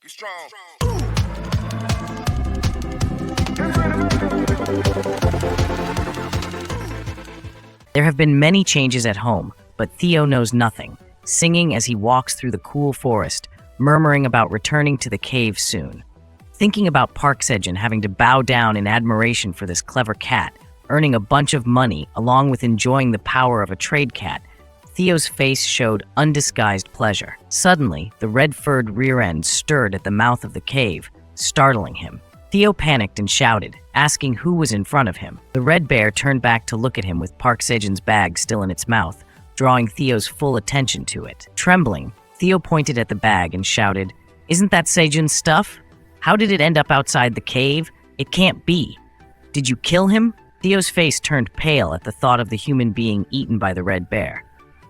You strong. There have been many changes at home, but Theo knows nothing, singing as he walks through the cool forest, murmuring about returning to the cave soon. Thinking about Park Sejun having to bow down in admiration for this clever cat, earning a bunch of money along with enjoying the power of a trade cat, Theo's face showed undisguised pleasure. Suddenly, the red-furred rear end stirred at the mouth of the cave, startling him. Theo panicked and shouted, asking who was in front of him. The red bear turned back to look at him with Park Sejun's bag still in its mouth, drawing Theo's full attention to it. Trembling, Theo pointed at the bag and shouted, "Isn't that Sejun's stuff? How did it end up outside the cave? It can't be. Did you kill him?" Theo's face turned pale at the thought of the human being eaten by the red bear.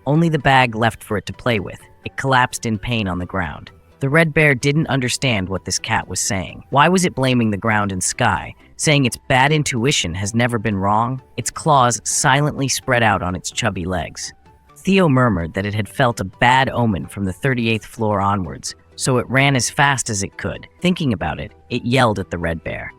Only the bag left for it to play with. It collapsed in pain on the ground. The red bear didn't understand what this cat was saying. Why was it blaming the ground and sky, saying its bad intuition has never been wrong? Its claws silently spread out on its chubby legs. Theo murmured that it had felt a bad omen from the 38th floor onwards, so it ran as fast as it could. Thinking about it, it yelled at the red bear.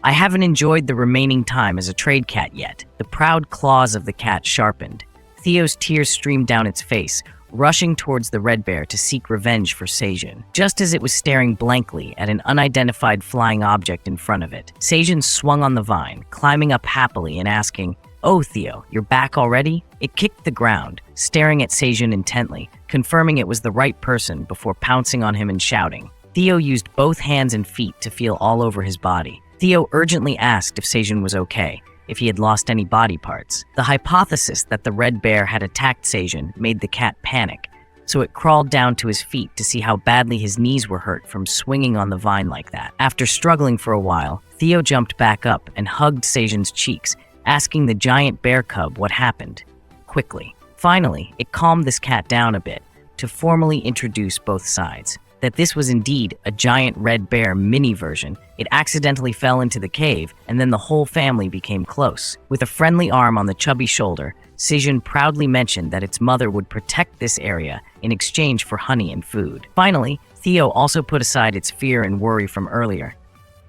"I haven't enjoyed the remaining time as a trade cat yet." The proud claws of the cat sharpened. Theo's tears streamed down its face, rushing towards the red bear to seek revenge for Sejun. Just as it was staring blankly at an unidentified flying object in front of it, Sejun swung on the vine, climbing up happily and asking, "Oh, Theo, you're back already?" It kicked the ground, staring at Sejun intently, confirming it was the right person before pouncing on him and shouting. Theo used both hands and feet to feel all over his body. Theo urgently asked if Sejun was okay, if he had lost any body parts. The hypothesis that the red bear had attacked Sejun made the cat panic, so it crawled down to his feet to see how badly his knees were hurt from swinging on the vine like that. After struggling for a while, Theo jumped back up and hugged Sejun's cheeks, asking the giant bear cub what happened. Quickly. Finally, it calmed this cat down a bit to formally introduce both sides. That this was indeed a giant red bear mini version. It accidentally fell into the cave, and then the whole family became close. With a friendly arm on the chubby shoulder, Sejun proudly mentioned that its mother would protect this area in exchange for honey and food. Finally, Theo also put aside its fear and worry from earlier,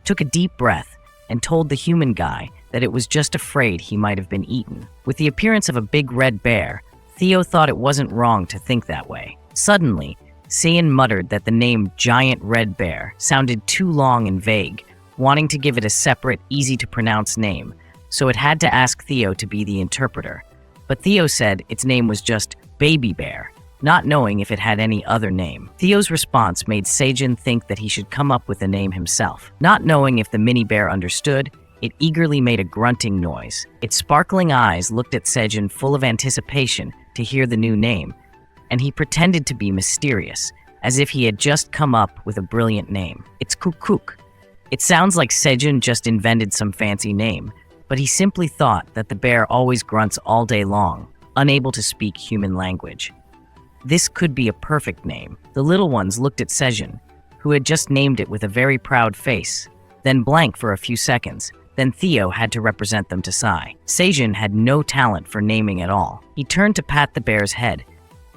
took a deep breath, and told the human guy that it was just afraid he might have been eaten. With the appearance of a big red bear, Theo thought it wasn't wrong to think that way. Suddenly, Sejun muttered that the name Giant Red Bear sounded too long and vague, wanting to give it a separate, easy-to-pronounce name, so it had to ask Theo to be the interpreter. But Theo said its name was just Baby Bear, not knowing if it had any other name. Theo's response made Sejun think that he should come up with a name himself. Not knowing if the mini bear understood, it eagerly made a grunting noise. Its sparkling eyes looked at Sejun full of anticipation to hear the new name, and he pretended to be mysterious, as if he had just come up with a brilliant name. It's Kuk. It sounds like Sejun just invented some fancy name, but he simply thought that the bear always grunts all day long, unable to speak human language. This could be a perfect name. The little ones looked at Sejun, who had just named it with a very proud face, then blank for a few seconds. Then Theo had to represent them to Sai. Sejun had no talent for naming at all. He turned to pat the bear's head.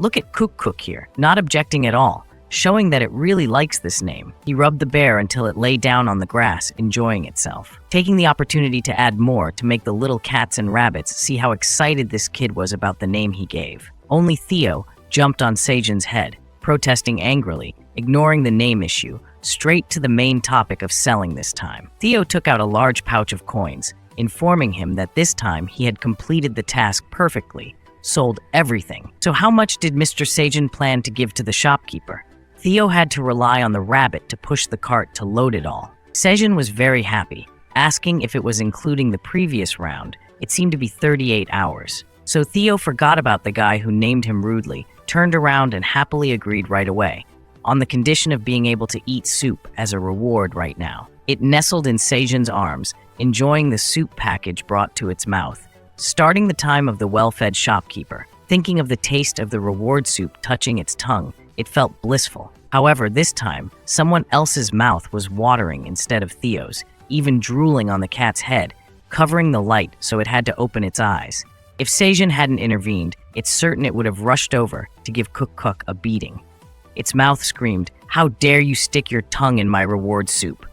"Look at Kuk here," not objecting at all, showing that it really likes this name. He rubbed the bear until it lay down on the grass, enjoying itself, taking the opportunity to add more to make the little cats and rabbits see how excited this kid was about the name he gave. Only Theo jumped on Sejun's head, protesting angrily, ignoring the name issue, straight to the main topic of selling this time. Theo took out a large pouch of coins, informing him that this time he had completed the task perfectly, sold everything. So how much did Mr. Sejun plan to give to the shopkeeper? Theo had to rely on the rabbit to push the cart to load it all. Sejun was very happy, asking if it was including the previous round. It seemed to be 38 hours. So Theo forgot about the guy who named him rudely, turned around and happily agreed right away, on the condition of being able to eat soup as a reward right now. It nestled in Sejun's arms, enjoying the soup package brought to its mouth. Starting the time of the well-fed shopkeeper, thinking of the taste of the reward soup touching its tongue, it felt blissful. However, this time, someone else's mouth was watering instead of Theo's, even drooling on the cat's head, covering the light so it had to open its eyes. If Sejun hadn't intervened, it's certain it would have rushed over to give Kuk a beating. Its mouth screamed, "How dare you stick your tongue in my reward soup?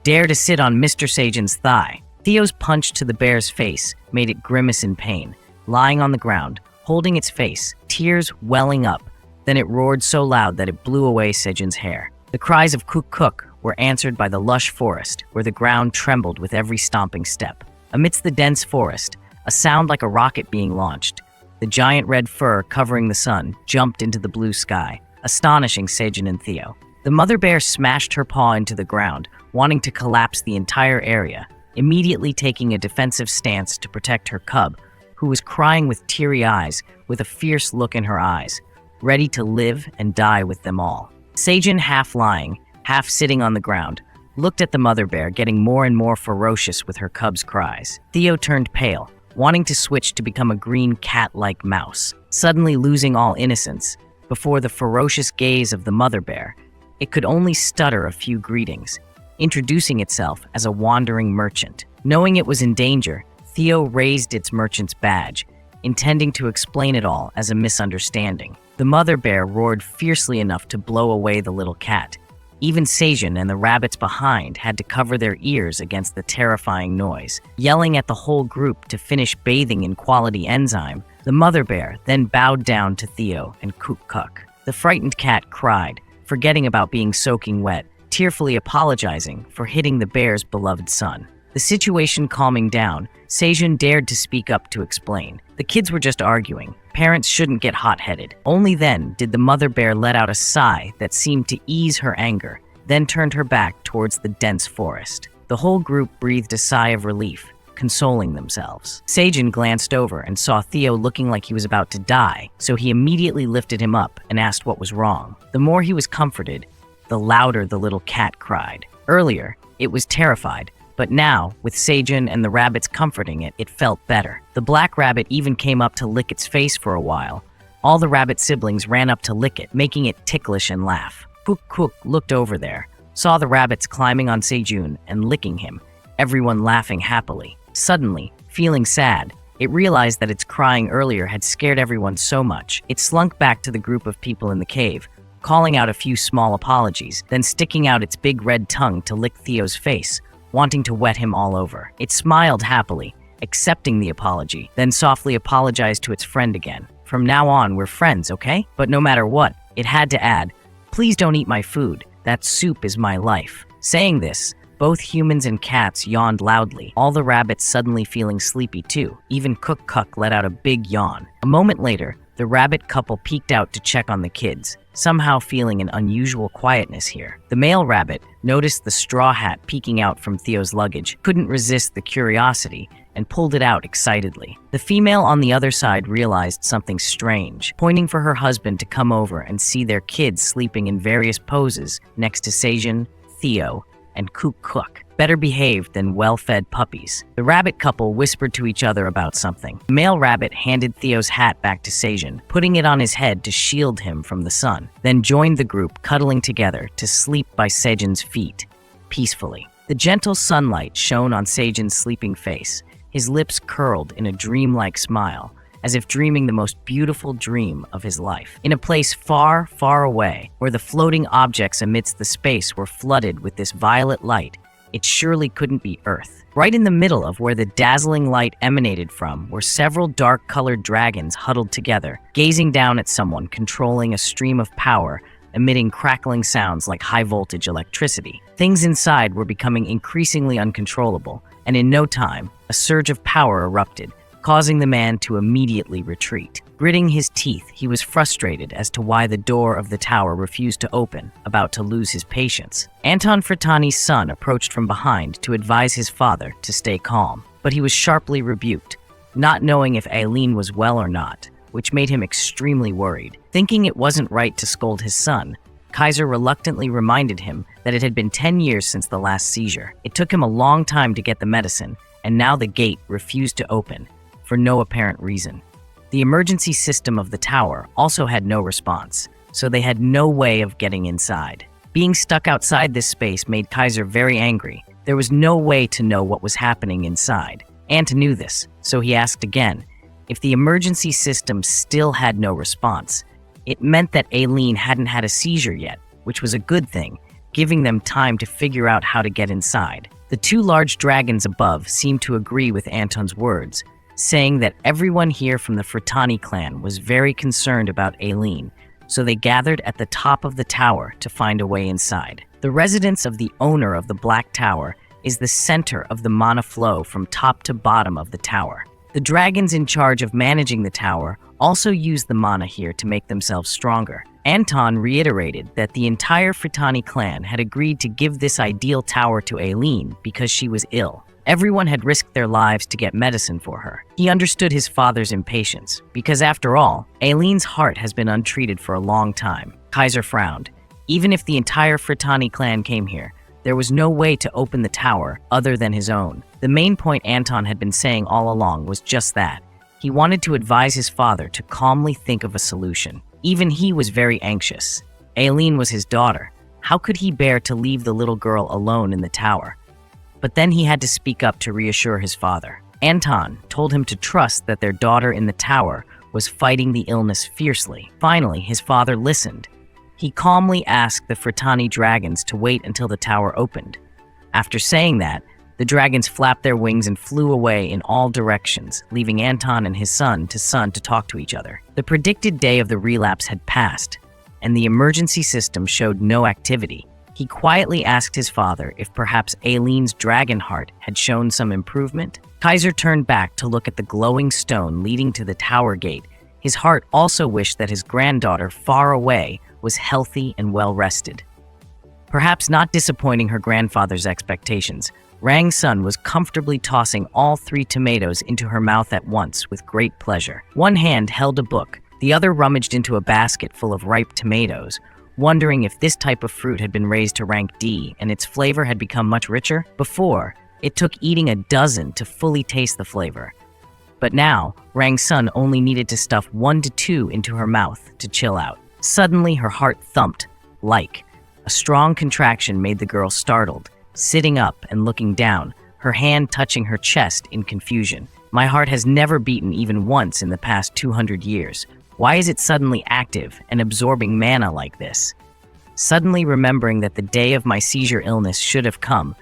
Dare to sit on Mr. Sejun's thigh." Theo's punch to the bear's face made it grimace in pain, lying on the ground, holding its face, tears welling up. Then it roared so loud that it blew away Sejun's hair. The cries of Cook Cook were answered by the lush forest, where the ground trembled with every stomping step. Amidst the dense forest, a sound like a rocket being launched. The giant red fur covering the sun jumped into the blue sky, astonishing Sejun and Theo. The mother bear smashed her paw into the ground, wanting to collapse the entire area, immediately taking a defensive stance to protect her cub, who was crying with teary eyes, with a fierce look in her eyes, ready to live and die with them all. Sejun, half lying, half sitting on the ground, looked at the mother bear, getting more and more ferocious with her cub's cries. Theo turned pale, wanting to switch to become a green cat-like mouse, suddenly losing all innocence. Before the ferocious gaze of the mother bear, it could only stutter a few greetings, introducing itself as a wandering merchant. Knowing it was in danger, Theo raised its merchant's badge, intending to explain it all as a misunderstanding. The mother bear roared fiercely enough to blow away the little cat. Even Sejun and the rabbits behind had to cover their ears against the terrifying noise, yelling at the whole group to finish bathing in quality enzyme. The mother bear then bowed down to Theo and Cook Cook. The frightened cat cried, forgetting about being soaking wet, tearfully apologizing for hitting the bear's beloved son. The situation calming down, Sejun dared to speak up to explain. The kids were just arguing. Parents shouldn't get hot-headed. Only then did the mother bear let out a sigh that seemed to ease her anger, then turned her back towards the dense forest. The whole group breathed a sigh of relief, consoling themselves. Sejun glanced over and saw Theo looking like he was about to die, so he immediately lifted him up and asked what was wrong. The more he was comforted, the louder the little cat cried. Earlier, it was terrified, but now, with Sejun and the rabbits comforting it, it felt better. The black rabbit even came up to lick its face for a while. All the rabbit siblings ran up to lick it, making it ticklish and laugh. Cook Cook looked over there, saw the rabbits climbing on Sejun and licking him, everyone laughing happily. Suddenly, feeling sad, it realized that its crying earlier had scared everyone so much. It slunk back to the group of people in the cave, calling out a few small apologies, then sticking out its big red tongue to lick Theo's face, wanting to wet him all over. It smiled happily, accepting the apology, then softly apologized to its friend again. "From now on, we're friends, okay?" But no matter what, it had to add, "Please don't eat my food. That soup is my life." Saying this, both humans and cats yawned loudly, all the rabbits suddenly feeling sleepy too. Even Cook Cook let out a big yawn. A moment later, the rabbit couple peeked out to check on the kids, somehow feeling an unusual quietness here. The male rabbit noticed the straw hat peeking out from Theo's luggage, couldn't resist the curiosity, and pulled it out excitedly. The female on the other side realized something strange, pointing for her husband to come over and see their kids sleeping in various poses next to Sejun, Theo, and Cook Cook, better behaved than well-fed puppies. The rabbit couple whispered to each other about something. The male rabbit handed Theo's hat back to Sejun, putting it on his head to shield him from the sun, then joined the group, cuddling together to sleep by Sejun's feet, peacefully. The gentle sunlight shone on Sejun's sleeping face, his lips curled in a dreamlike smile, as if dreaming the most beautiful dream of his life. In a place far, far away, where the floating objects amidst the space were flooded with this violet light, it surely couldn't be Earth. Right in the middle of where the dazzling light emanated from were several dark-colored dragons huddled together, gazing down at someone controlling a stream of power, emitting crackling sounds like high-voltage electricity. Things inside were becoming increasingly uncontrollable, and in no time, a surge of power erupted, causing the man to immediately retreat. Gritting his teeth, he was frustrated as to why the door of the tower refused to open, about to lose his patience. Anton Fratani's son approached from behind to advise his father to stay calm, but he was sharply rebuked, not knowing if Aileen was well or not, which made him extremely worried. Thinking it wasn't right to scold his son, Kaiser reluctantly reminded him that it had been 10 years since the last seizure. It took him a long time to get the medicine, and now the gate refused to open, for no apparent reason. The emergency system of the tower also had no response, so they had no way of getting inside. Being stuck outside this space made Kaiser very angry. There was no way to know what was happening inside. Ant knew this, so he asked again. If the emergency system still had no response, It meant that Aileen hadn't had a seizure yet, which was a good thing, giving them time to figure out how to get inside. The two large dragons above seemed to agree with Anton's words, saying that everyone here from the Fratani clan was very concerned about Aileen, so they gathered at the top of the tower to find a way inside. The residence of the owner of the Black Tower is the center of the mana flow from top to bottom of the tower. The dragons in charge of managing the tower also use the mana here to make themselves stronger. Anton reiterated that the entire Fratani clan had agreed to give this ideal tower to Aileen because she was ill. Everyone had risked their lives to get medicine for her. He understood his father's impatience, because after all, Aileen's heart has been untreated for a long time. Kaiser frowned. Even if the entire Fratani clan came here, there was no way to open the tower other than his own. The main point Anton had been saying all along was just that. He wanted to advise his father to calmly think of a solution. Even he was very anxious. Aileen was his daughter. How could he bear to leave the little girl alone in the tower? But then he had to speak up to reassure his father. Anton told him to trust that their daughter in the tower was fighting the illness fiercely. Finally, his father listened. He calmly asked the Fratani dragons to wait until the tower opened. After saying that, the dragons flapped their wings and flew away in all directions, leaving Anton and his son to talk to each other. The predicted day of the relapse had passed, and the emergency system showed no activity. He quietly asked his father if perhaps Aileen's dragon heart had shown some improvement. Kaiser turned back to look at the glowing stone leading to the tower gate. His heart also wished that his granddaughter far away was healthy and well-rested. Perhaps not disappointing her grandfather's expectations, Rang's son was comfortably tossing all 3 tomatoes into her mouth at once with great pleasure. One hand held a book, the other rummaged into a basket full of ripe tomatoes, wondering if this type of fruit had been raised to rank D and its flavor had become much richer. Before, it took eating a dozen to fully taste the flavor. But now, Rang's son only needed to stuff 1 to 2 into her mouth to chill out. Suddenly, her heart thumped, like. A strong contraction made the girl startled, sitting up and looking down, her hand touching her chest in confusion. My heart has never beaten even once in the past 200 years. Why is it suddenly active and absorbing mana like this? Suddenly remembering that the day of my seizure illness should have come,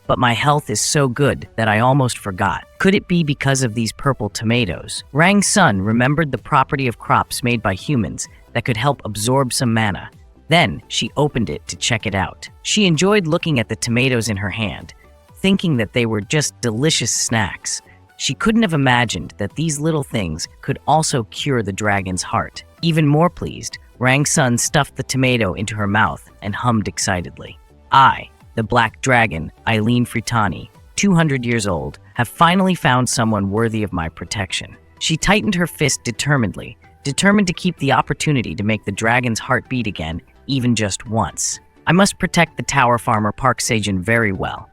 but my health is so good that I almost forgot. Could it be because of these purple tomatoes? Rang's son remembered the property of crops made by humans that could help absorb some mana. Then she opened it to check it out. She enjoyed looking at the tomatoes in her hand, thinking that they were just delicious snacks. She couldn't have imagined that these little things could also cure the dragon's heart. Even more pleased, Rang's son stuffed the tomato into her mouth and hummed excitedly. I, the Black Dragon, Aileen Fratani, 200 years old, have finally found someone worthy of my protection. She tightened her fist determinedly, determined to keep the opportunity to make the dragon's heart beat again, even just once. I must protect the tower farmer Park Sejun very well.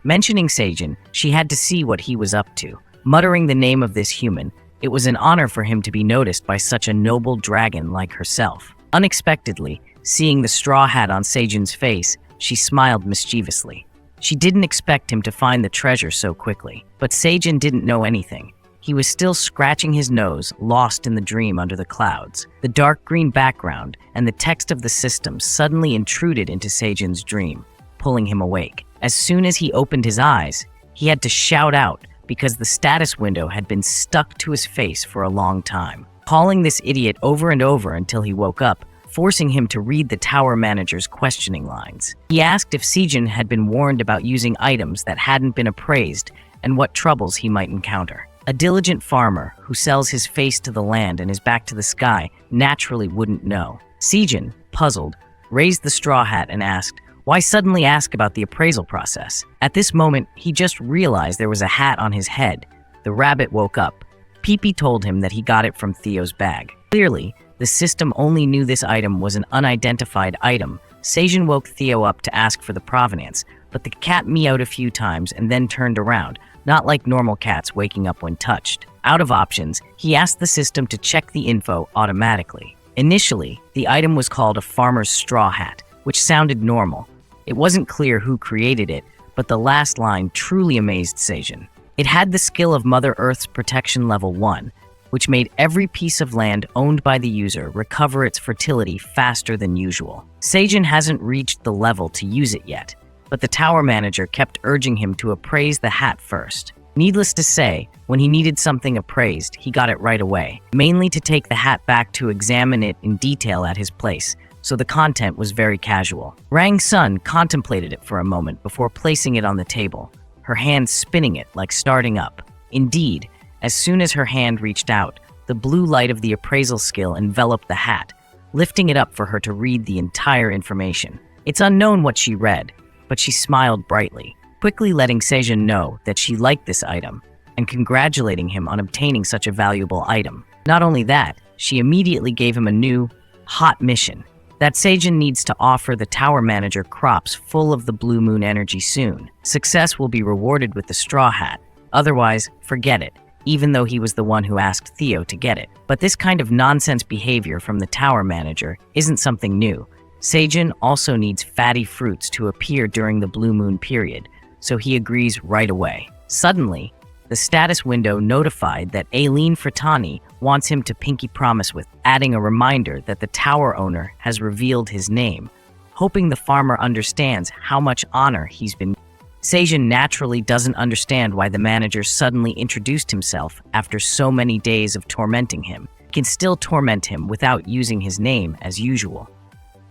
Mentioning Sejun, she had to see what he was up to. Muttering the name of this human, it was an honor for him to be noticed by such a noble dragon like herself. Unexpectedly, seeing the straw hat on Sejun's face, she smiled mischievously. She didn't expect him to find the treasure so quickly. But Sejun didn't know anything. He was still scratching his nose, lost in the dream under the clouds. The dark green background and the text of the system suddenly intruded into Sejun's dream, pulling him awake. As soon as he opened his eyes, he had to shout out because the status window had been stuck to his face for a long time, calling this idiot over and over until he woke up, forcing him to read the tower manager's questioning lines. He asked if Sejun had been warned about using items that hadn't been appraised and what troubles he might encounter. A diligent farmer who sells his face to the land and his back to the sky naturally wouldn't know. Sejun, puzzled, raised the straw hat and asked, "Why suddenly ask about the appraisal process?" At this moment, he just realized there was a hat on his head. The rabbit woke up. Peepee told him that he got it from Theo's bag. Clearly, the system only knew this item was an unidentified item. Sejun woke Theo up to ask for the provenance, but the cat meowed a few times and then turned around, not like normal cats waking up when touched. Out of options, he asked the system to check the info automatically. Initially, the item was called a farmer's straw hat, which sounded normal. It wasn't clear who created it, but the last line truly amazed Sejun. It had the skill of Mother Earth's protection level 1, which made every piece of land owned by the user recover its fertility faster than usual. Sejun hasn't reached the level to use it yet, but the tower manager kept urging him to appraise the hat first. Needless to say, when he needed something appraised, he got it right away, mainly to take the hat back to examine it in detail at his place, so the content was very casual. Rang's son contemplated it for a moment before placing it on the table, her hand spinning it like starting up. Indeed, as soon as her hand reached out, the blue light of the appraisal skill enveloped the hat, lifting it up for her to read the entire information. It's unknown what she read, but she smiled brightly, quickly letting Sejun know that she liked this item and congratulating him on obtaining such a valuable item. Not only that, she immediately gave him a new, hot mission that Sejun needs to offer the tower manager crops full of the blue moon energy soon. Success will be rewarded with the straw hat. Otherwise, forget it, even though he was the one who asked Theo to get it. But this kind of nonsense behavior from the tower manager isn't something new. Sejun also needs fatty fruits to appear during the blue moon period, so he agrees right away. Suddenly, the status window notified that Aileen Fratani wants him to pinky promise with, adding a reminder that the tower owner has revealed his name, hoping the farmer understands how much honor he's been. Sejun naturally doesn't understand why the manager suddenly introduced himself after so many days of tormenting him. He can still torment him without using his name as usual.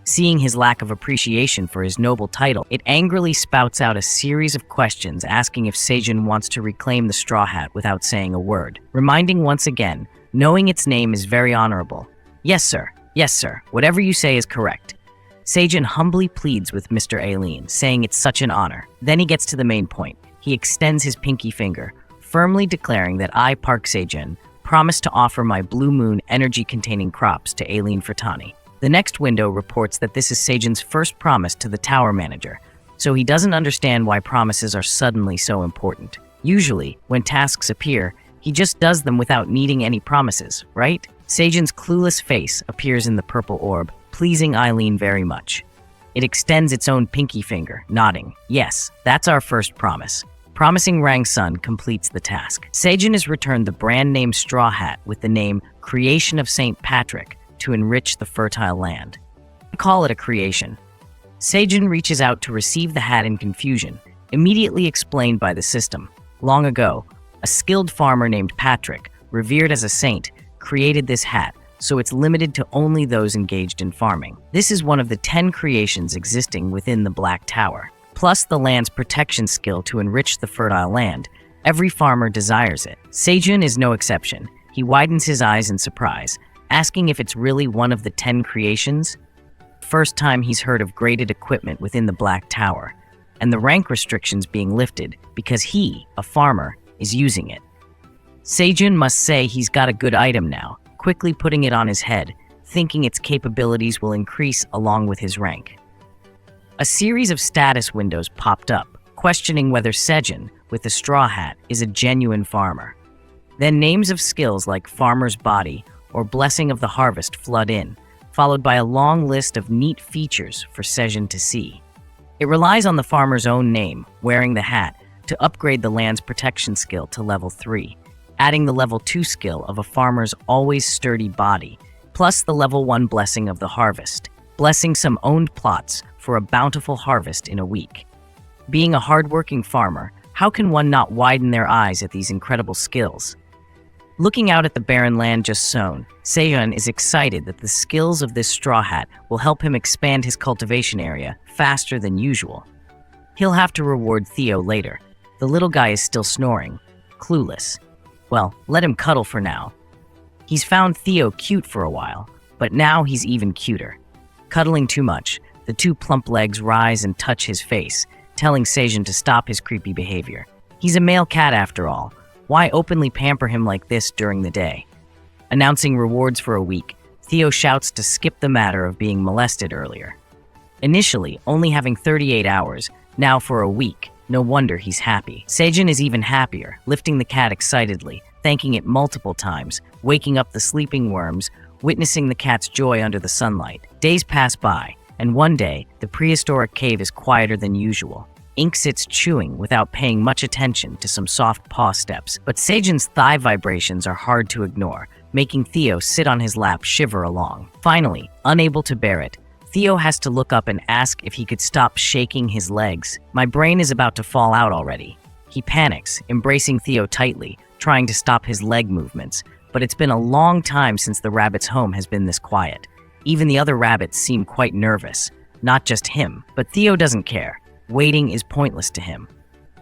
Seeing his lack of appreciation for his noble title, it angrily spouts out a series of questions asking if Sejun wants to reclaim the straw hat without saying a word, reminding once again, knowing its name is very honorable. Yes, sir. Yes, sir. Whatever you say is correct. Sejun humbly pleads with Mr. Aileen, saying it's such an honor. Then he gets to the main point. He extends his pinky finger, firmly declaring that I, Park Sejun, promise to offer my blue moon energy-containing crops to Aileen Fratani. The next window reports that this is Sejun's first promise to the tower manager, so he doesn't understand why promises are suddenly so important. Usually, when tasks appear, he just does them without needing any promises, right? Sejun's clueless face appears in the purple orb, pleasing Aileen very much. It extends its own pinky finger, nodding. Yes, that's our first promise. Promising Rang's son completes the task. Sejun is returned the brand name straw hat with the name Creation of St. Patrick, to enrich the fertile land. Call it a creation. Sejun reaches out to receive the hat in confusion, immediately explained by the system. Long ago, a skilled farmer named Patrick, revered as a saint, created this hat, so it's limited to only those engaged in farming. This is one of the 10 creations existing within the Black Tower. Plus the land's protection skill to enrich the fertile land. Every farmer desires it. Sejun is no exception. He widens his eyes in surprise, asking if it's really one of the 10 creations. First time he's heard of graded equipment within the Black Tower, and the rank restrictions being lifted because he, a farmer, is using it. Sejun must say he's got a good item now, quickly putting it on his head, thinking its capabilities will increase along with his rank. A series of status windows popped up, questioning whether Sejun, with the straw hat, is a genuine farmer. Then names of skills like farmer's body or blessing of the harvest flood in, followed by a long list of neat features for Sejun to see. It relies on the farmer's own name, wearing the hat, to upgrade the land's protection skill to level 3, adding the level 2 skill of a farmer's always sturdy body, plus the level 1 blessing of the harvest, blessing some owned plots for a bountiful harvest in a week. Being a hardworking farmer, how can one not widen their eyes at these incredible skills? Looking out at the barren land just sown, Sejun is excited that the skills of this straw hat will help him expand his cultivation area faster than usual. He'll have to reward Theo later. The little guy is still snoring, clueless. Well, let him cuddle for now. He's found Theo cute for a while, but now he's even cuter. Cuddling too much, the two plump legs rise and touch his face, telling Sejun to stop his creepy behavior. He's a male cat after all. Why openly pamper him like this during the day? Announcing rewards for a week, Theo shouts to skip the matter of being molested earlier. Initially, only having 38 hours, now for a week. No wonder he's happy. Sejun is even happier, lifting the cat excitedly, thanking it multiple times, waking up the sleeping worms, witnessing the cat's joy under the sunlight. Days pass by, and one day, the prehistoric cave is quieter than usual. Ink sits chewing without paying much attention to some soft paw steps, but Sejun's thigh vibrations are hard to ignore, making Theo sit on his lap shiver along. Finally, unable to bear it, Theo has to look up and ask if he could stop shaking his legs. My brain is about to fall out already. He panics, embracing Theo tightly, trying to stop his leg movements, but it's been a long time since the rabbit's home has been this quiet. Even the other rabbits seem quite nervous. Not just him, but Theo doesn't care. Waiting is pointless to him.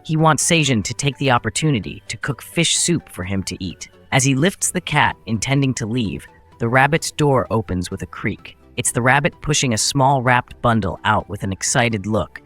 He wants Sejun to take the opportunity to cook fish soup for him to eat. As he lifts the cat, intending to leave, the rabbit's door opens with a creak. It's the rabbit pushing a small wrapped bundle out with an excited look,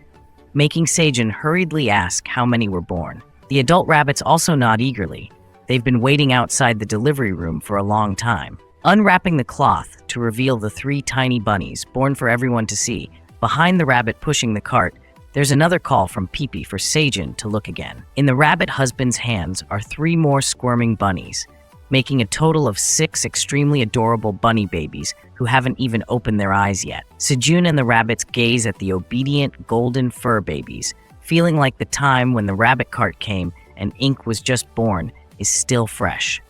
making Sejun hurriedly ask how many were born. The adult rabbits also nod eagerly. They've been waiting outside the delivery room for a long time. Unwrapping the cloth to reveal the 3 tiny bunnies, born for everyone to see, behind the rabbit pushing the cart, there's another call from Pee-Pee for Sejun to look again. In the rabbit husband's hands are 3 more squirming bunnies, making a total of 6 extremely adorable bunny babies who haven't even opened their eyes yet. Sejun and the rabbits gaze at the obedient golden fur babies, feeling like the time when the rabbit cart came and Ink was just born is still fresh.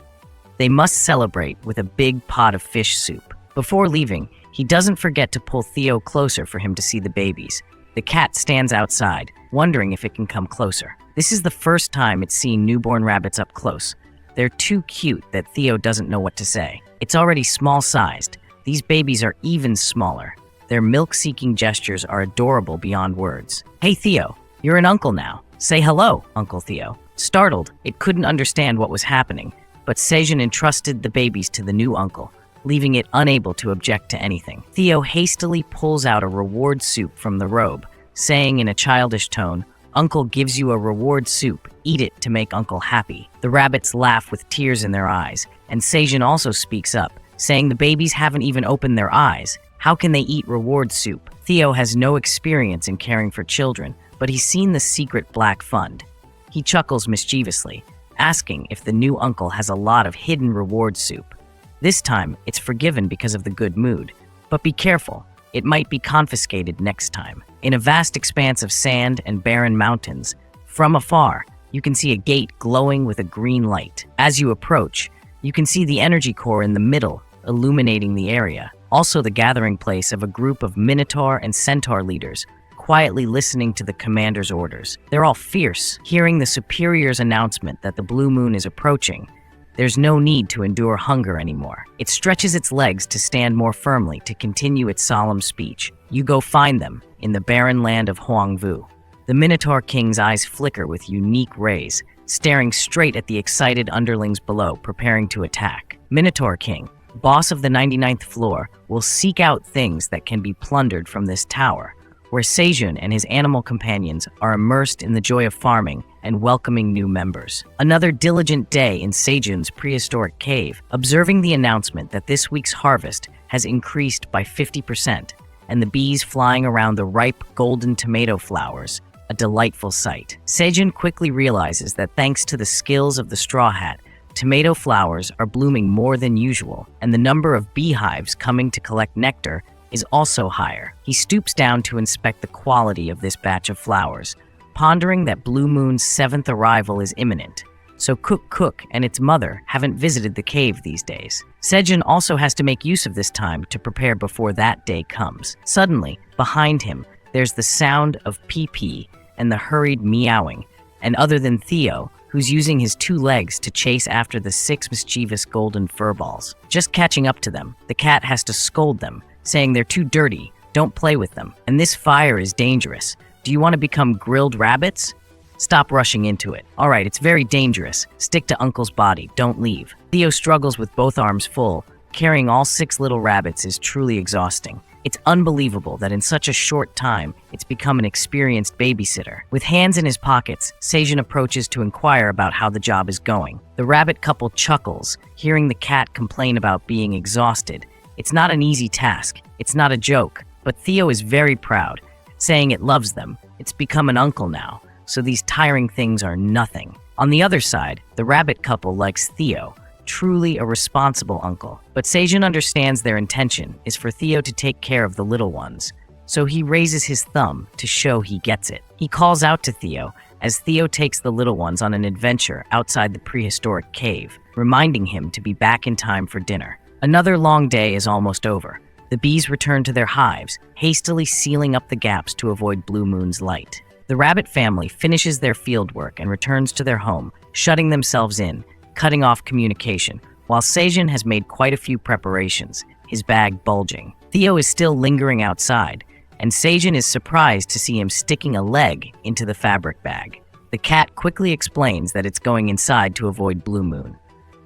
They must celebrate with a big pot of fish soup. Before leaving, he doesn't forget to pull Theo closer for him to see the babies. The cat stands outside, wondering if it can come closer. This is the first time it's seen newborn rabbits up close. They're too cute that Theo doesn't know what to say. It's already small-sized. These babies are even smaller. Their milk-seeking gestures are adorable beyond words. Hey Theo, you're an uncle now. Say hello, Uncle Theo. Startled, it couldn't understand what was happening, but Sejun entrusted the babies to the new uncle, leaving it unable to object to anything. Theo hastily pulls out a reward soup from the robe, saying in a childish tone, "Uncle gives you a reward soup. Eat it to make Uncle happy." The rabbits laugh with tears in their eyes, and Sejun also speaks up, saying the babies haven't even opened their eyes. How can they eat reward soup? Theo has no experience in caring for children, but he's seen the secret black fund. He chuckles mischievously, asking if the new uncle has a lot of hidden reward soup. This time, it's forgiven because of the good mood. But be careful, it might be confiscated next time. In a vast expanse of sand and barren mountains, from afar, you can see a gate glowing with a green light. As you approach, you can see the energy core in the middle, illuminating the area. Also the gathering place of a group of Minotaur and Centaur leaders, quietly listening to the commander's orders. They're all fierce, hearing the superior's announcement that the blue moon is approaching. There's no need to endure hunger anymore. It stretches its legs to stand more firmly to continue its solemn speech. You go find them in the barren land of Huangvu. The Minotaur King's eyes flicker with unique rays, staring straight at the excited underlings below, preparing to attack. Minotaur King, boss of the 99th floor, will seek out things that can be plundered from this tower, where Sejun and his animal companions are immersed in the joy of farming and welcoming new members. Another diligent day in Sejun's prehistoric cave, observing the announcement that this week's harvest has increased by 50%, and the bees flying around the ripe golden tomato flowers, a delightful sight. Sejun quickly realizes that thanks to the skills of the Straw Hat, tomato flowers are blooming more than usual, and the number of beehives coming to collect nectar is also higher. He stoops down to inspect the quality of this batch of flowers, pondering that Blue Moon's 7th arrival is imminent. So Cook and its mother haven't visited the cave these days. Sejun also has to make use of this time to prepare before that day comes. Suddenly, behind him, there's the sound of Pee-Pee and the hurried meowing, and other than Theo, who's using his 2 legs to chase after the 6 mischievous golden furballs. Just catching up to them, the cat has to scold them, saying they're too dirty, don't play with them, and this fire is dangerous. Do you want to become grilled rabbits? Stop rushing into it. All right, it's very dangerous. Stick to Uncle's body, don't leave. Theo struggles with both arms full. Carrying all 6 little rabbits is truly exhausting. It's unbelievable that in such a short time, it's become an experienced babysitter. With hands in his pockets, Sejun approaches to inquire about how the job is going. The rabbit couple chuckles, hearing the cat complain about being exhausted. It's not an easy task. It's not a joke. But Theo is very proud, saying it loves them. It's become an uncle now, so these tiring things are nothing. On the other side, the rabbit couple likes Theo, truly a responsible uncle. But Sejun understands their intention is for Theo to take care of the little ones, so he raises his thumb to show he gets it. He calls out to Theo as Theo takes the little ones on an adventure outside the prehistoric cave, reminding him to be back in time for dinner. Another long day is almost over. The bees return to their hives, hastily sealing up the gaps to avoid Blue Moon's light. The rabbit family finishes their fieldwork and returns to their home, shutting themselves in, cutting off communication, while Sejun has made quite a few preparations, his bag bulging. Theo is still lingering outside, and Sejun is surprised to see him sticking a leg into the fabric bag. The cat quickly explains that it's going inside to avoid Blue Moon.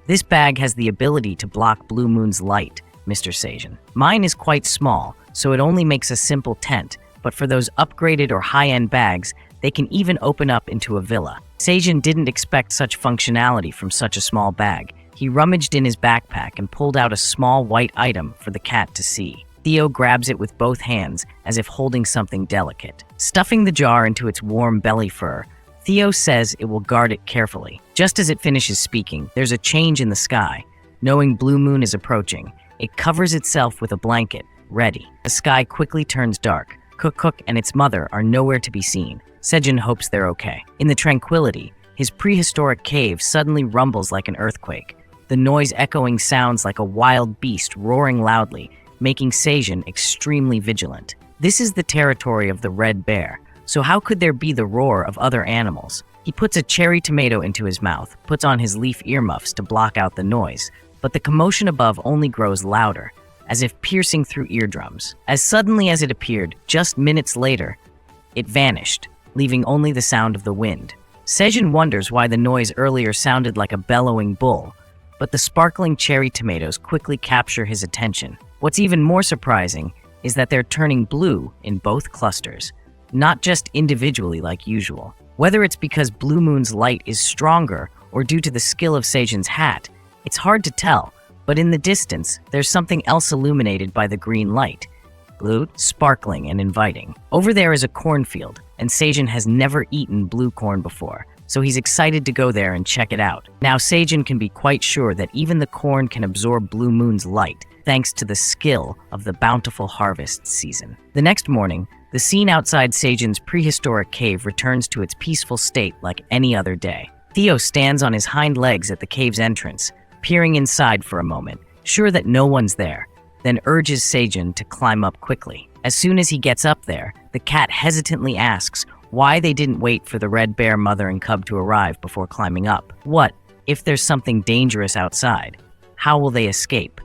"This bag has the ability to block Blue Moon's light, Mr. Sejun. Mine is quite small, so it only makes a simple tent, but for those upgraded or high-end bags, they can even open up into a villa." Sejun didn't expect such functionality from such a small bag. He rummaged in his backpack and pulled out a small white item for the cat to see. Theo grabs it with both hands, as if holding something delicate. Stuffing the jar into its warm belly fur, Theo says it will guard it carefully. Just as it finishes speaking, there's a change in the sky. Knowing Blue Moon is approaching, it covers itself with a blanket, ready. The sky quickly turns dark. Cook and its mother are nowhere to be seen. Sejun hopes they're okay. In the tranquility, his prehistoric cave suddenly rumbles like an earthquake. The noise echoing sounds like a wild beast roaring loudly, making Sejun extremely vigilant. This is the territory of the red bear, so how could there be the roar of other animals? He puts a cherry tomato into his mouth, puts on his leaf earmuffs to block out the noise, but the commotion above only grows louder, as if piercing through eardrums. As suddenly as it appeared, just minutes later, it vanished, leaving only the sound of the wind. Sejun wonders why the noise earlier sounded like a bellowing bull, but the sparkling cherry tomatoes quickly capture his attention. What's even more surprising is that they're turning blue in both clusters, not just individually like usual. Whether it's because Blue Moon's light is stronger or due to the skill of Sejun's hat, it's hard to tell, but in the distance, there's something else illuminated by the green light. Blue, sparkling and inviting. Over there is a cornfield, and Sejun has never eaten blue corn before, so he's excited to go there and check it out. Now Sejun can be quite sure that even the corn can absorb Blue Moon's light, thanks to the skill of the bountiful harvest season. The next morning, the scene outside Sejun's prehistoric cave returns to its peaceful state like any other day. Theo stands on his hind legs at the cave's entrance, peering inside for a moment, sure that no one's there, then urges Sejun to climb up quickly. As soon as he gets up there, the cat hesitantly asks why they didn't wait for the red bear mother and cub to arrive before climbing up. What if there's something dangerous outside? How will they escape?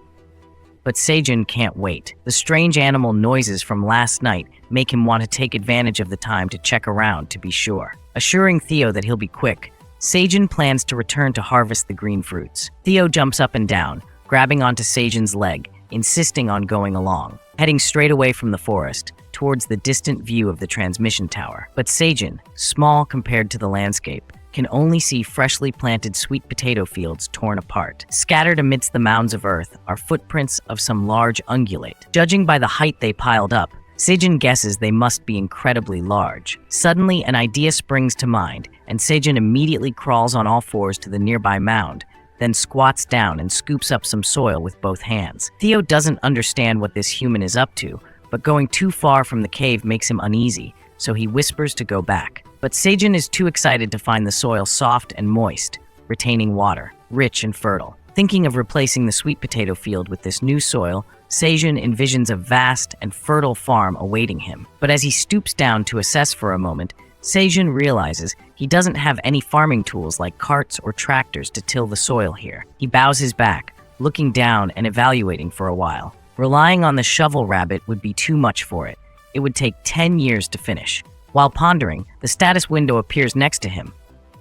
But Sejun can't wait. The strange animal noises from last night make him want to take advantage of the time to check around to be sure. Assuring Theo that he'll be quick, Sejun plans to return to harvest the green fruits. Theo jumps up and down, grabbing onto Sejun's leg, insisting on going along, heading straight away from the forest, towards the distant view of the transmission tower. But Sejun, small compared to the landscape, can only see freshly planted sweet potato fields torn apart. Scattered amidst the mounds of earth are footprints of some large ungulate. Judging by the height they piled up, Sejun guesses they must be incredibly large. Suddenly, an idea springs to mind, and Sejun immediately crawls on all fours to the nearby mound, then squats down and scoops up some soil with both hands. Theo doesn't understand what this human is up to, but going too far from the cave makes him uneasy, so he whispers to go back. But Sejun is too excited to find the soil soft and moist, retaining water, rich and fertile. Thinking of replacing the sweet potato field with this new soil, Sejun envisions a vast and fertile farm awaiting him. But as he stoops down to assess for a moment, Sejun realizes he doesn't have any farming tools like carts or tractors to till the soil here. He bows his back, looking down and evaluating for a while. Relying on the shovel rabbit would be too much for it. It would take 10 years to finish. While pondering, the status window appears next to him,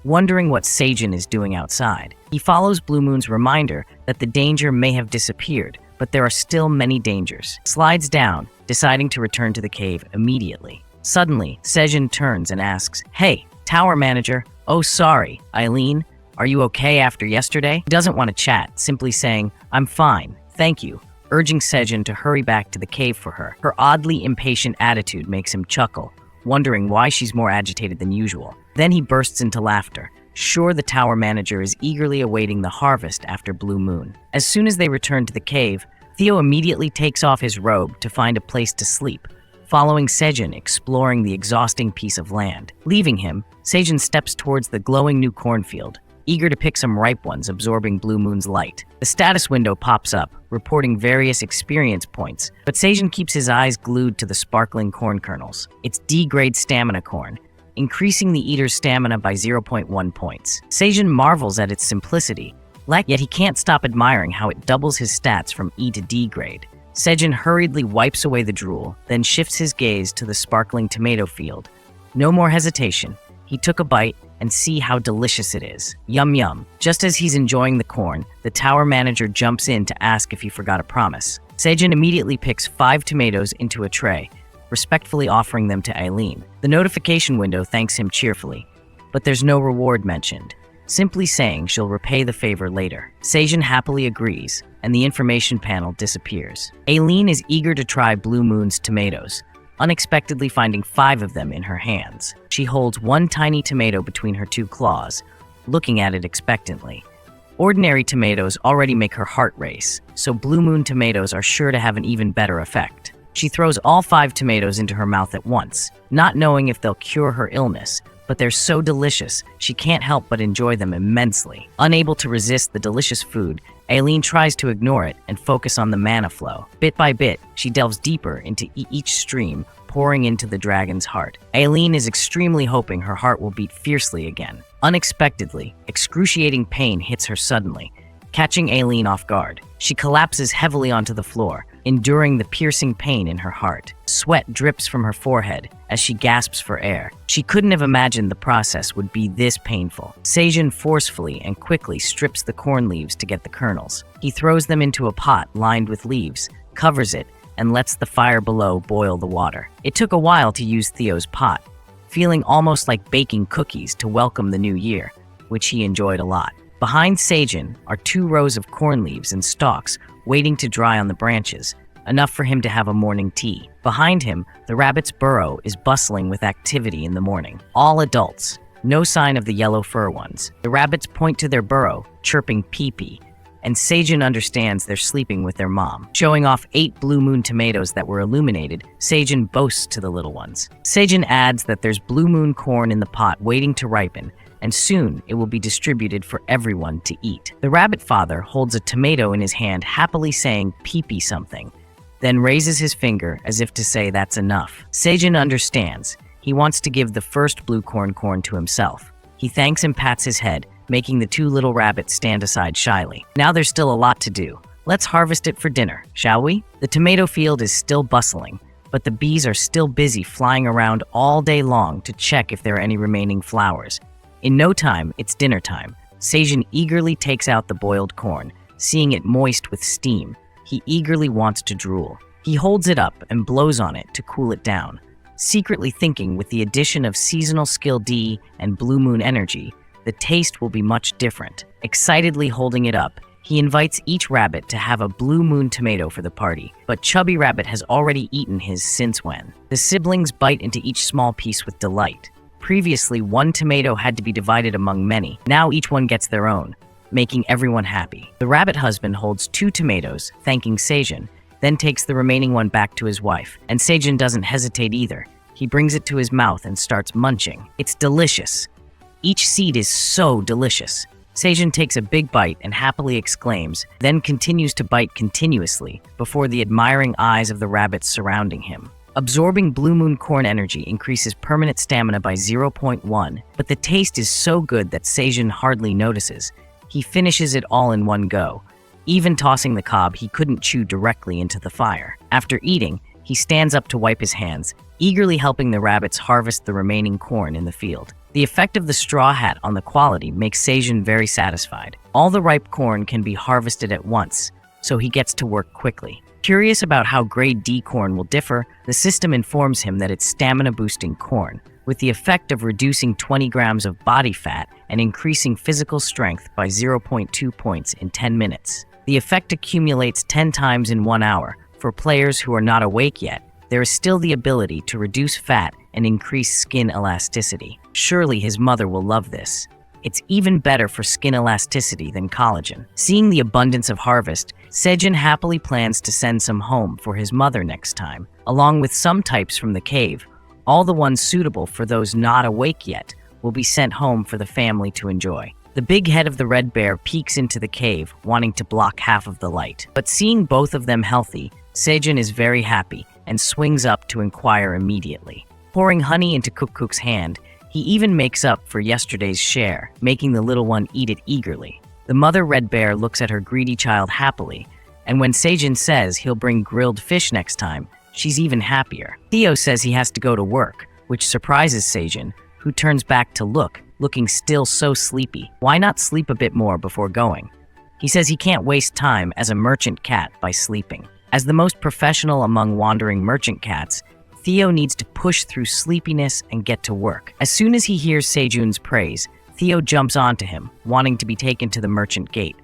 wondering what Sejun is doing outside. He follows Blue Moon's reminder that the danger may have disappeared, but there are still many dangers. Slides down, deciding to return to the cave immediately. Suddenly, Sejun turns and asks, "Hey, tower manager, oh sorry, Eileen, are you okay after yesterday?" He doesn't want to chat, simply saying, "I'm fine, thank you," urging Sejun to hurry back to the cave for her. Her oddly impatient attitude makes him chuckle, wondering why she's more agitated than usual. Then he bursts into laughter, sure the tower manager is eagerly awaiting the harvest after Blue Moon. As soon as they return to the cave, Theo immediately takes off his robe to find a place to sleep, following Sejun exploring the exhausting piece of land. Leaving him, Sejun steps towards the glowing new cornfield, eager to pick some ripe ones absorbing Blue Moon's light. The status window pops up, reporting various experience points, but Sejun keeps his eyes glued to the sparkling corn kernels. It's D-grade stamina corn, increasing the eater's stamina by 0.1 points. Sejun marvels at its simplicity, yet he can't stop admiring how it doubles his stats from E to D grade. Sejun hurriedly wipes away the drool, then shifts his gaze to the sparkling tomato field. No more hesitation. He took a bite and see how delicious it is. Yum yum. Just as he's enjoying the corn, the tower manager jumps in to ask if he forgot a promise. Sejun immediately picks 5 tomatoes into a tray, respectfully offering them to Aileen. The notification window thanks him cheerfully, but there's no reward mentioned, simply saying she'll repay the favor later. Sejun happily agrees, and the information panel disappears. Aileen is eager to try Blue Moon's tomatoes, unexpectedly finding 5 of them in her hands. She holds one tiny tomato between her 2 claws, looking at it expectantly. Ordinary tomatoes already make her heart race, so Blue Moon tomatoes are sure to have an even better effect. She throws all 5 tomatoes into her mouth at once, not knowing if they'll cure her illness, but they're so delicious, she can't help but enjoy them immensely. Unable to resist the delicious food, Aileen tries to ignore it and focus on the mana flow. Bit by bit, she delves deeper into each stream, pouring into the dragon's heart. Aileen is extremely hoping her heart will beat fiercely again. Unexpectedly, excruciating pain hits her suddenly, catching Aileen off guard. She collapses heavily onto the floor, enduring the piercing pain in her heart. Sweat drips from her forehead as she gasps for air. She couldn't have imagined the process would be this painful. Sejun forcefully and quickly strips the corn leaves to get the kernels. He throws them into a pot lined with leaves, covers it, and lets the fire below boil the water. It took a while to use Theo's pot, feeling almost like baking cookies to welcome the new year, which he enjoyed a lot. Behind Sejun are 2 rows of corn leaves and stalks waiting to dry on the branches, enough for him to have a morning tea. Behind him, the rabbit's burrow is bustling with activity in the morning. All adults, no sign of the yellow fur ones. The rabbits point to their burrow, chirping pee-pee, and Sejun understands they're sleeping with their mom. Showing off 8 Blue Moon tomatoes that were illuminated, Sejun boasts to the little ones. Sejun adds that there's Blue Moon corn in the pot waiting to ripen, and soon it will be distributed for everyone to eat. The rabbit father holds a tomato in his hand, happily saying pee-pee something, then raises his finger as if to say that's enough. Sejun understands. He wants to give the first blue corn to himself. He thanks and pats his head, making the 2 little rabbits stand aside shyly. Now there's still a lot to do. Let's harvest it for dinner, shall we? The tomato field is still bustling, but the bees are still busy flying around all day long to check if there are any remaining flowers. In no time, it's dinner time. Sejun eagerly takes out the boiled corn, seeing it moist with steam. He eagerly wants to drool. He holds it up and blows on it to cool it down, secretly thinking with the addition of seasonal skill D and Blue Moon energy, the taste will be much different. Excitedly holding it up, he invites each rabbit to have a Blue Moon tomato for the party, but Chubby Rabbit has already eaten his since when. The siblings bite into each small piece with delight. Previously, 1 tomato had to be divided among many. Now each one gets their own, making everyone happy. The rabbit husband holds 2 tomatoes, thanking Sejun, then takes the remaining one back to his wife. And Sejun doesn't hesitate either. He brings it to his mouth and starts munching. It's delicious. Each seed is so delicious. Sejun takes a big bite and happily exclaims, then continues to bite continuously before the admiring eyes of the rabbits surrounding him. Absorbing Blue Moon corn energy increases permanent stamina by 0.1, but the taste is so good that Sejun hardly notices. He finishes it all in one go, even tossing the cob he couldn't chew directly into the fire. After eating, he stands up to wipe his hands, eagerly helping the rabbits harvest the remaining corn in the field. The effect of the straw hat on the quality makes Sejun very satisfied. All the ripe corn can be harvested at once, so he gets to work quickly. Curious about how grade D corn will differ, the system informs him that it's stamina-boosting corn, with the effect of reducing 20 grams of body fat and increasing physical strength by 0.2 points in 10 minutes. The effect accumulates 10 times in 1 hour. For players who are not awake yet, there is still the ability to reduce fat and increase skin elasticity. Surely his mother will love this. It's even better for skin elasticity than collagen. Seeing the abundance of harvest, Sejun happily plans to send some home for his mother next time, along with some types from the cave. All the ones suitable for those not awake yet will be sent home for the family to enjoy. The big head of the red bear peeks into the cave, wanting to block half of the light. But seeing both of them healthy, Sejun is very happy and swings up to inquire immediately. Pouring honey into Kukuk's hand, he even makes up for yesterday's share, making the little one eat it eagerly. The mother red bear looks at her greedy child happily, and when Sejun says he'll bring grilled fish next time, she's even happier. Theo says he has to go to work, which surprises Sejun, who turns back to looking still so sleepy. Why not sleep a bit more before going? He says he can't waste time as a merchant cat by sleeping. As the most professional among wandering merchant cats, Theo needs to push through sleepiness and get to work. As soon as he hears Sejun's praise, Theo jumps onto him, wanting to be taken to the merchant gate.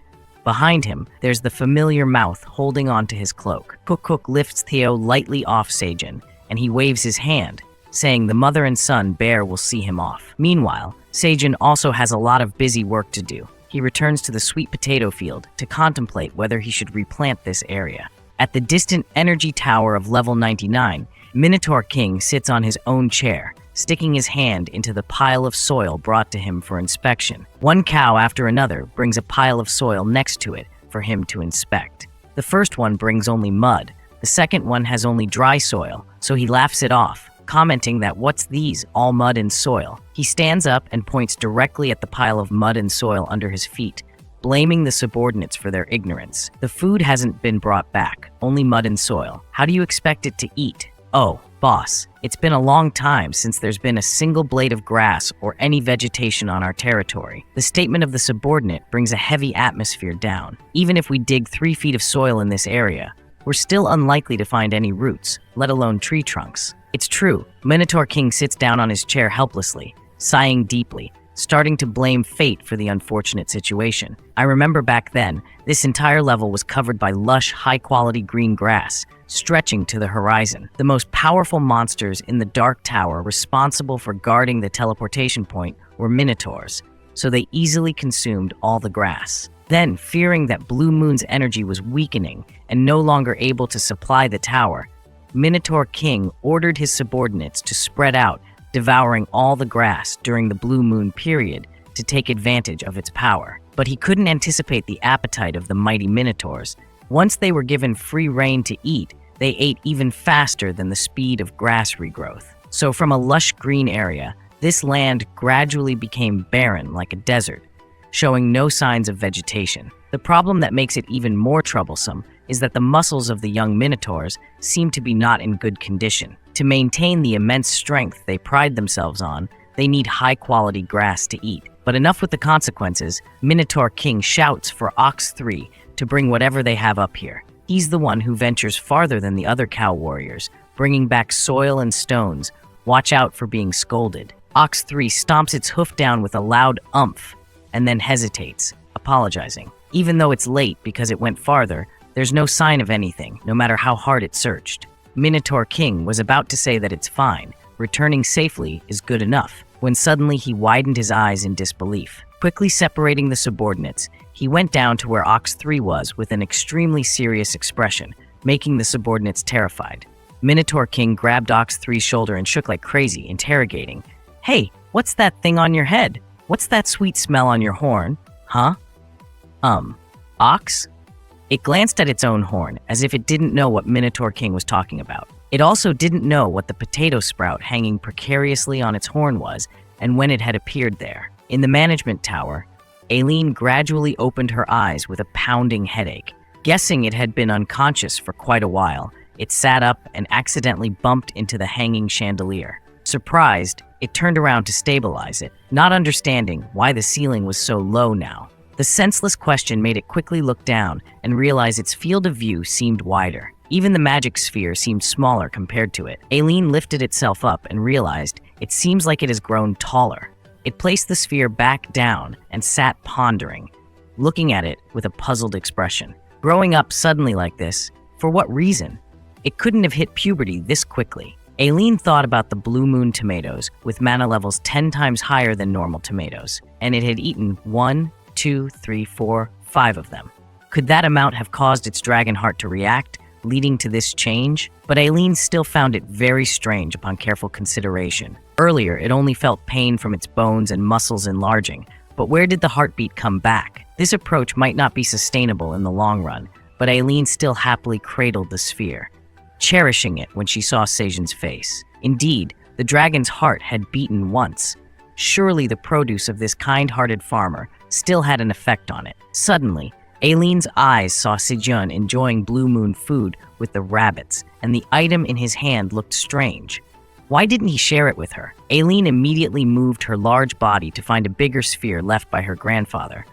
Behind him, there's the familiar mouth holding onto his cloak. Kukuk lifts Theo lightly off Sejun, and he waves his hand, saying the mother and son bear will see him off. Meanwhile, Sejun also has a lot of busy work to do. He returns to the sweet potato field to contemplate whether he should replant this area. At the distant energy tower of level 99, Minotaur King sits on his own chair, sticking his hand into the pile of soil brought to him for inspection. One cow after another brings a pile of soil next to it for him to inspect. The first one brings only mud. The second one has only dry soil, so he laughs it off, commenting that what's these, all mud and soil. He stands up and points directly at the pile of mud and soil under his feet, blaming the subordinates for their ignorance. The food hasn't been brought back, only mud and soil. How do you expect it to eat? Oh, boss, it's been a long time since there's been a single blade of grass or any vegetation on our territory. The statement of the subordinate brings a heavy atmosphere down. Even if we dig 3 feet of soil in this area, we're still unlikely to find any roots, let alone tree trunks. It's true, Minotaur King sits down on his chair helplessly, sighing deeply, starting to blame fate for the unfortunate situation. I remember back then, this entire level was covered by lush, high-quality green grass, stretching to the horizon. The most powerful monsters in the Dark Tower responsible for guarding the teleportation point were minotaurs, so they easily consumed all the grass. Then, fearing that Blue Moon's energy was weakening and no longer able to supply the tower, Minotaur King ordered his subordinates to spread out, devouring all the grass during the Blue Moon period to take advantage of its power. But he couldn't anticipate the appetite of the mighty minotaurs. Once they were given free rein to eat, they ate even faster than the speed of grass regrowth. So from a lush green area, this land gradually became barren like a desert, showing no signs of vegetation. The problem that makes it even more troublesome is that the muscles of the young minotaurs seem to be not in good condition. To maintain the immense strength they pride themselves on, they need high-quality grass to eat. But enough with the consequences. Minotaur King shouts for Ox 3 to bring whatever they have up here. He's the one who ventures farther than the other cow warriors, bringing back soil and stones. Watch out for being scolded. Ox 3 stomps its hoof down with a loud umph, and then hesitates, apologizing. Even though it's late because it went farther, there's no sign of anything, no matter how hard it searched. Minotaur King was about to say that it's fine, returning safely is good enough, when suddenly he widened his eyes in disbelief. Quickly separating the subordinates, he went down to where Ox 3 was with an extremely serious expression, making the subordinates terrified. Minotaur King grabbed Ox 3's shoulder and shook like crazy, interrogating, "Hey, what's that thing on your head? What's that sweet smell on your horn? Huh? Ox?" It glanced at its own horn, as if it didn't know what Minotaur King was talking about. It also didn't know what the potato sprout hanging precariously on its horn was, and when it had appeared there. In the management tower, Aileen gradually opened her eyes with a pounding headache. Guessing it had been unconscious for quite a while, it sat up and accidentally bumped into the hanging chandelier. Surprised, it turned around to stabilize it, not understanding why the ceiling was so low now. The senseless question made it quickly look down and realize its field of view seemed wider. Even the magic sphere seemed smaller compared to it. Aileen lifted itself up and realized it seems like it has grown taller. It placed the sphere back down and sat pondering, looking at it with a puzzled expression. Growing up suddenly like this, for what reason? It couldn't have hit puberty this quickly. Aileen thought about the blue moon tomatoes with mana levels 10 times higher than normal tomatoes, and it had eaten 1, 2, 3, 4, 5 of them. Could that amount have caused its dragon heart to react, leading to this change? But Aileen still found it very strange upon careful consideration. Earlier, it only felt pain from its bones and muscles enlarging, but where did the heartbeat come back? This approach might not be sustainable in the long run, but Aileen still happily cradled the sphere, cherishing it when she saw Sejun's face. Indeed, the dragon's heart had beaten once. Surely the produce of this kind-hearted farmer still had an effect on it. Suddenly, Aileen's eyes saw Sejun enjoying blue moon food with the rabbits, and the item in his hand looked strange. Why didn't he share it with her? Aileen immediately moved her large body to find a bigger sphere left by her grandfather.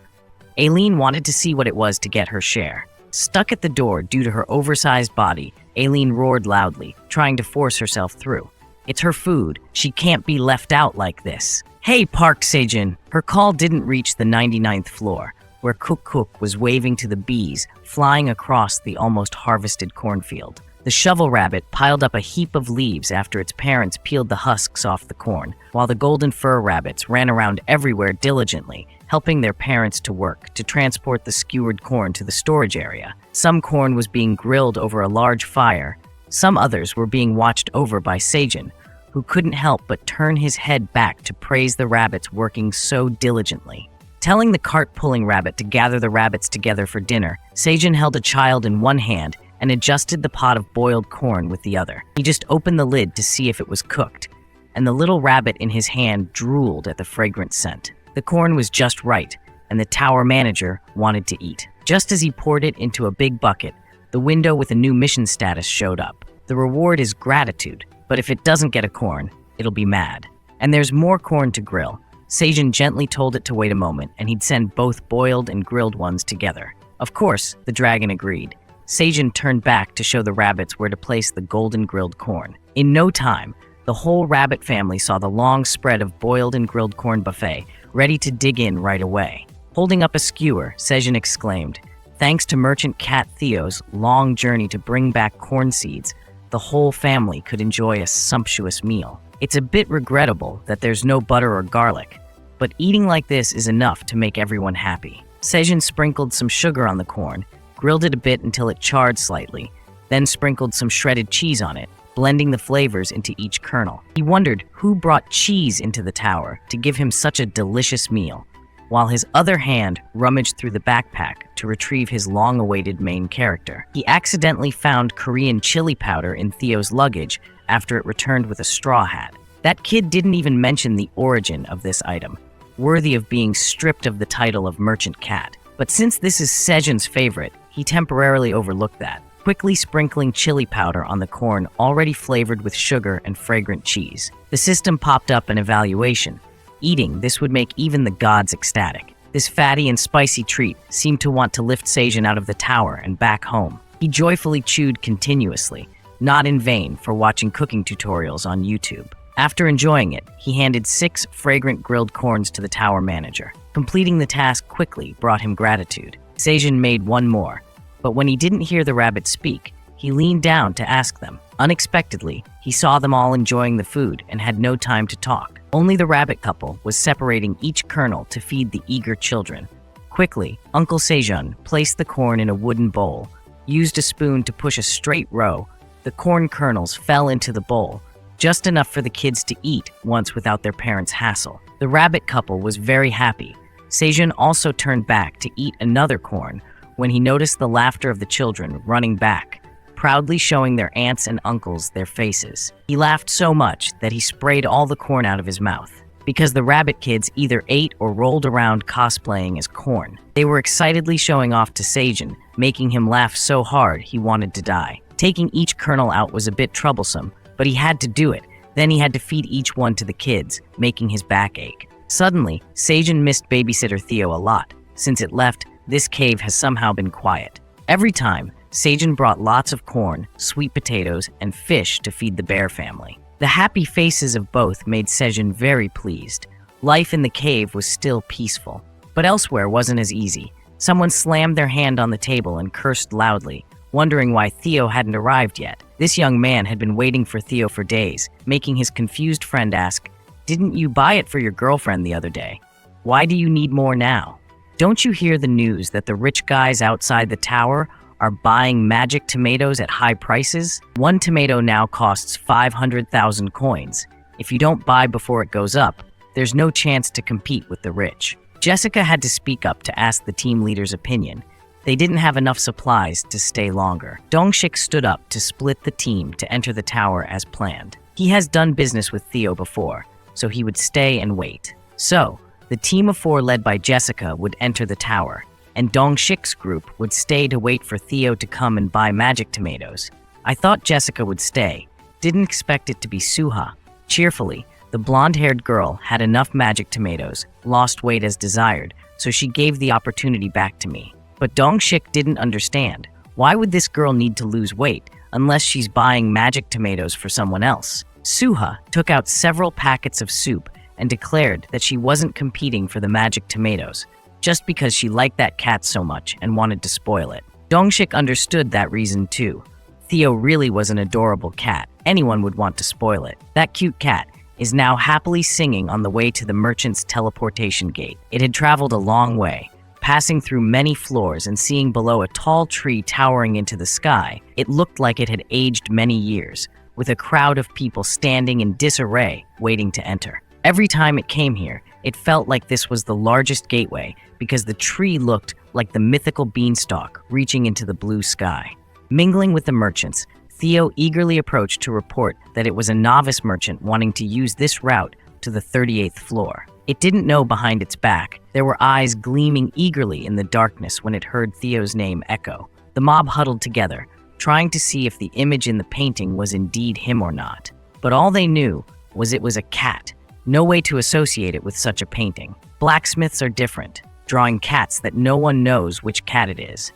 Aileen wanted to see what it was to get her share. Stuck at the door due to her oversized body, Aileen roared loudly, trying to force herself through. It's her food. She can't be left out like this. Hey, Park Sejun! Her call didn't reach the 99th floor, where Cook was waving to the bees flying across the almost harvested cornfield. The shovel rabbit piled up a heap of leaves after its parents peeled the husks off the corn, while the golden fur rabbits ran around everywhere diligently, helping their parents to work to transport the skewered corn to the storage area. Some corn was being grilled over a large fire. Some others were being watched over by Sejun, who couldn't help but turn his head back to praise the rabbits working so diligently. Telling the cart-pulling rabbit to gather the rabbits together for dinner, Sejun held a child in one hand and adjusted the pot of boiled corn with the other. He just opened the lid to see if it was cooked, and the little rabbit in his hand drooled at the fragrant scent. The corn was just right, and the tower manager wanted to eat. Just as he poured it into a big bucket, the window with a new mission status showed up. The reward is gratitude, but if it doesn't get a corn, it'll be mad. And there's more corn to grill. Sejun gently told it to wait a moment, and he'd send both boiled and grilled ones together. Of course, the dragon agreed. Sejun turned back to show the rabbits where to place the golden grilled corn. In no time, the whole rabbit family saw the long spread of boiled and grilled corn buffet, ready to dig in right away. Holding up a skewer, Sejun exclaimed, "Thanks to merchant cat Theo's long journey to bring back corn seeds, the whole family could enjoy a sumptuous meal. It's a bit regrettable that there's no butter or garlic, but eating like this is enough to make everyone happy." Sejun sprinkled some sugar on the corn, grilled it a bit until it charred slightly, then sprinkled some shredded cheese on it, blending the flavors into each kernel. He wondered who brought cheese into the tower to give him such a delicious meal, while his other hand rummaged through the backpack to retrieve his long-awaited main character. He accidentally found Korean chili powder in Theo's luggage after it returned with a straw hat. That kid didn't even mention the origin of this item, worthy of being stripped of the title of merchant cat. But since this is Sejun's favorite, he temporarily overlooked that, quickly sprinkling chili powder on the corn already flavored with sugar and fragrant cheese. The system popped up an evaluation. Eating this would make even the gods ecstatic. This fatty and spicy treat seemed to want to lift Sejun out of the tower and back home. He joyfully chewed continuously, not in vain for watching cooking tutorials on YouTube. After enjoying it, he handed 6 fragrant grilled corns to the tower manager. Completing the task quickly brought him gratitude. Sejun made one more, but when he didn't hear the rabbit speak, he leaned down to ask them. Unexpectedly, he saw them all enjoying the food and had no time to talk. Only the rabbit couple was separating each kernel to feed the eager children. Quickly, Uncle Sejun placed the corn in a wooden bowl, used a spoon to push a straight row. The corn kernels fell into the bowl, just enough for the kids to eat once without their parents' hassle. The rabbit couple was very happy. Sejun also turned back to eat another corn when he noticed the laughter of the children running back, proudly showing their aunts and uncles their faces. He laughed so much that he sprayed all the corn out of his mouth, because the rabbit kids either ate or rolled around cosplaying as corn. They were excitedly showing off to Sejun, making him laugh so hard he wanted to die. Taking each kernel out was a bit troublesome, but he had to do it. Then he had to feed each one to the kids, making his back ache. Suddenly, Sejun missed babysitter Theo a lot. Since it left, this cave has somehow been quiet. Every time, Sejun brought lots of corn, sweet potatoes, and fish to feed the bear family. The happy faces of both made Sejun very pleased. Life in the cave was still peaceful. But elsewhere wasn't as easy. Someone slammed their hand on the table and cursed loudly, wondering why Theo hadn't arrived yet. This young man had been waiting for Theo for days, making his confused friend ask, "Didn't you buy it for your girlfriend the other day? Why do you need more now? Don't you hear the news that the rich guys outside the tower are buying magic tomatoes at high prices? One tomato now costs 500,000 coins. If you don't buy before it goes up, there's no chance to compete with the rich." Jessica had to speak up to ask the team leader's opinion. They didn't have enough supplies to stay longer. Dongshik stood up to split the team to enter the tower as planned. He has done business with Theo before, so he would stay and wait. So, the team of 4 led by Jessica would enter the tower, and Dongshik's group would stay to wait for Theo to come and buy magic tomatoes. I thought Jessica would stay. Didn't expect it to be Suha. Cheerfully, the blonde-haired girl had enough magic tomatoes, lost weight as desired, so she gave the opportunity back to me. But Dongshik didn't understand. Why would this girl need to lose weight unless she's buying magic tomatoes for someone else? Suha took out several packets of soup and declared that she wasn't competing for the magic tomatoes, just because she liked that cat so much and wanted to spoil it. Dongshik understood that reason too. Theo really was an adorable cat. Anyone would want to spoil it. That cute cat is now happily singing on the way to the merchant's teleportation gate. It had traveled a long way, passing through many floors and seeing below a tall tree towering into the sky. It looked like it had aged many years, with a crowd of people standing in disarray, waiting to enter. Every time it came here, it felt like this was the largest gateway because the tree looked like the mythical beanstalk reaching into the blue sky. Mingling with the merchants, Theo eagerly approached to report that it was a novice merchant wanting to use this route to the 38th floor. It didn't know behind its back. There were eyes gleaming eagerly in the darkness when it heard Theo's name echo. The mob huddled together, trying to see if the image in the painting was indeed him or not. But all they knew was it was a cat. No way to associate it with such a painting. Blacksmiths are different, drawing cats that no one knows which cat it is.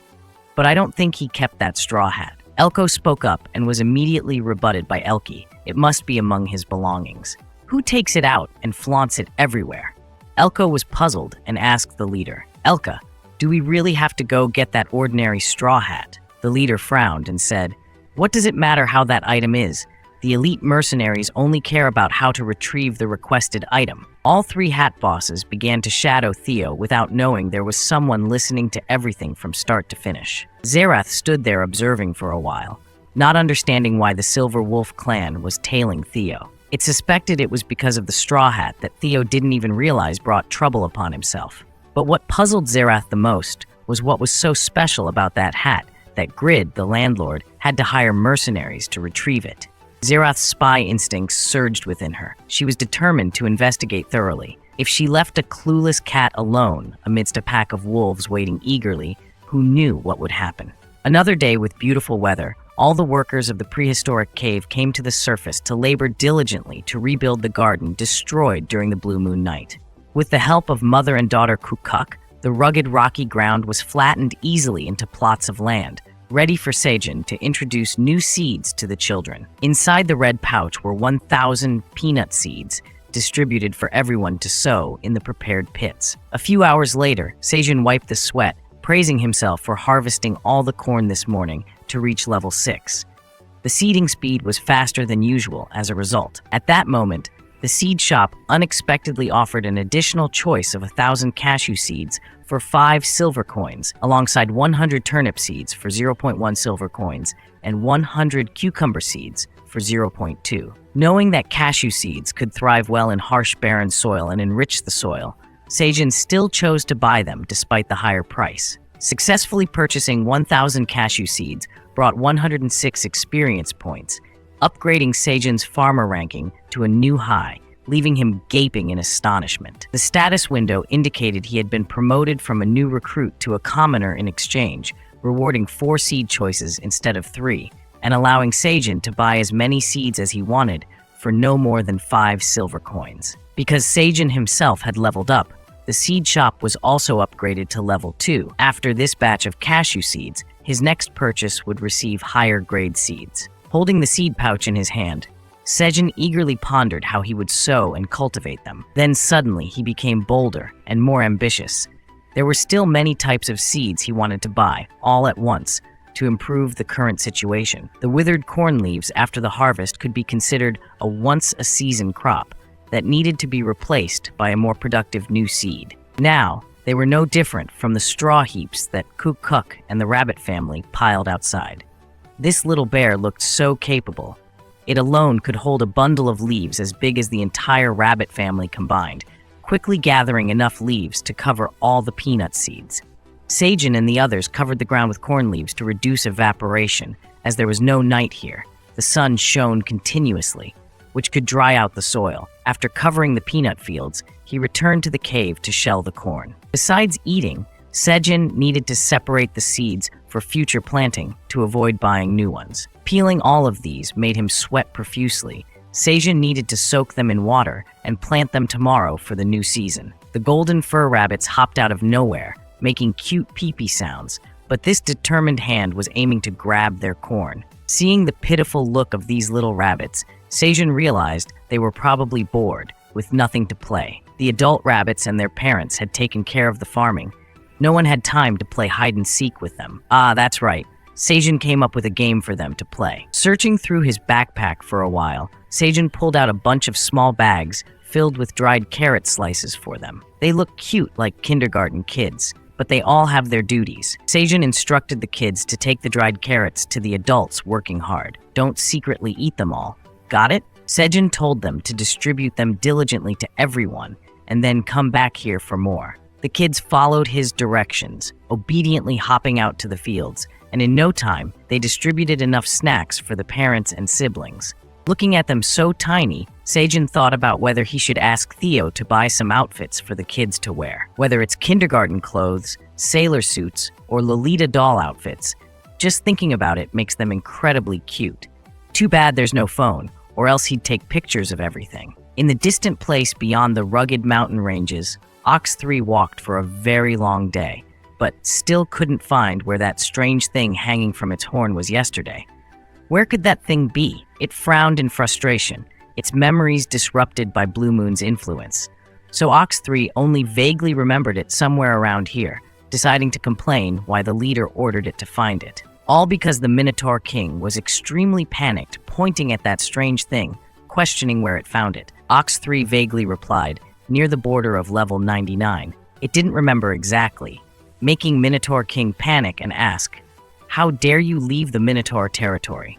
But I don't think he kept that straw hat. Elko spoke up and was immediately rebutted by Elki. It must be among his belongings. Who takes it out and flaunts it everywhere? Elko was puzzled and asked the leader, "Elka, do we really have to go get that ordinary straw hat?" The leader frowned and said, "What does it matter how that item is? The elite mercenaries only care about how to retrieve the requested item." All 3 hat bosses began to shadow Theo without knowing there was someone listening to everything from start to finish. Zerath stood there observing for a while, not understanding why the Silver Wolf clan was tailing Theo. It suspected it was because of the straw hat that Theo didn't even realize brought trouble upon himself. But what puzzled Zerath the most was what was so special about that hat that Grid, the landlord, had to hire mercenaries to retrieve it. Zerath's spy instincts surged within her. She was determined to investigate thoroughly. If she left a clueless cat alone amidst a pack of wolves waiting eagerly, who knew what would happen? Another day with beautiful weather, all the workers of the prehistoric cave came to the surface to labor diligently to rebuild the garden destroyed during the Blue Moon Night. With the help of mother and daughter Kukuk, the rugged rocky ground was flattened easily into plots of land, ready for Sejun to introduce new seeds to the children. Inside the red pouch were 1,000 peanut seeds, distributed for everyone to sow in the prepared pits. A few hours later, Sejun wiped the sweat, praising himself for harvesting all the corn this morning to reach level 6. The seeding speed was faster than usual as a result. At that moment, the seed shop unexpectedly offered an additional choice of 1,000 cashew seeds for 5 silver coins, alongside 100 turnip seeds for 0.1 silver coins and 100 cucumber seeds for 0.2. Knowing that cashew seeds could thrive well in harsh, barren soil and enrich the soil, Sejun still chose to buy them despite the higher price. Successfully purchasing 1,000 cashew seeds brought 106 experience points, upgrading Sejun's farmer ranking to a new high, leaving him gaping in astonishment. The status window indicated he had been promoted from a new recruit to a commoner in exchange, rewarding 4 seed choices instead of 3, and allowing Sejun to buy as many seeds as he wanted for no more than 5 silver coins. Because Sejun himself had leveled up, the seed shop was also upgraded to level 2. After this batch of cashew seeds, his next purchase would receive higher grade seeds. Holding the seed pouch in his hand, Sejun eagerly pondered how he would sow and cultivate them. Then suddenly he became bolder and more ambitious. There were still many types of seeds he wanted to buy, all at once, to improve the current situation. The withered corn leaves after the harvest could be considered a once-a-season crop that needed to be replaced by a more productive new seed. Now, they were no different from the straw heaps that Kuk and the rabbit family piled outside. This little bear looked so capable. It alone could hold a bundle of leaves as big as the entire rabbit family combined, quickly gathering enough leaves to cover all the peanut seeds. Sejun and the others covered the ground with corn leaves to reduce evaporation, as there was no night here. The sun shone continuously, which could dry out the soil. After covering the peanut fields, he returned to the cave to shell the corn. Besides eating, Sejun needed to separate the seeds for future planting to avoid buying new ones. Peeling all of these made him sweat profusely. Sejun needed to soak them in water and plant them tomorrow for the new season. The golden fur rabbits hopped out of nowhere, making cute pee-pee sounds, but this determined hand was aiming to grab their corn. Seeing the pitiful look of these little rabbits, Sejun realized they were probably bored, with nothing to play. The adult rabbits and their parents had taken care of the farming. No one had time to play hide-and-seek with them. Ah, that's right. Sejun came up with a game for them to play. Searching through his backpack for a while, Sejun pulled out a bunch of small bags filled with dried carrot slices for them. They look cute like kindergarten kids, but they all have their duties. Sejun instructed the kids to take the dried carrots to the adults working hard. Don't secretly eat them all. Got it? Sejun told them to distribute them diligently to everyone and then come back here for more. The kids followed his directions, obediently hopping out to the fields, and in no time, they distributed enough snacks for the parents and siblings. Looking at them so tiny, Sejun thought about whether he should ask Theo to buy some outfits for the kids to wear. Whether it's kindergarten clothes, sailor suits, or Lolita doll outfits, just thinking about it makes them incredibly cute. Too bad there's no phone, or else he'd take pictures of everything. In the distant place beyond the rugged mountain ranges, Ox 3 walked for a very long day, but still couldn't find where that strange thing hanging from its horn was yesterday. Where could that thing be? It frowned in frustration, its memories disrupted by Blue Moon's influence. So Ox 3 only vaguely remembered it somewhere around here, deciding to complain why the leader ordered it to find it. All because the Minotaur King was extremely panicked, pointing at that strange thing, questioning where it found it. Ox 3 vaguely replied, near the border of level 99. It didn't remember exactly, making Minotaur King panic and ask, "How dare you leave the Minotaur territory?"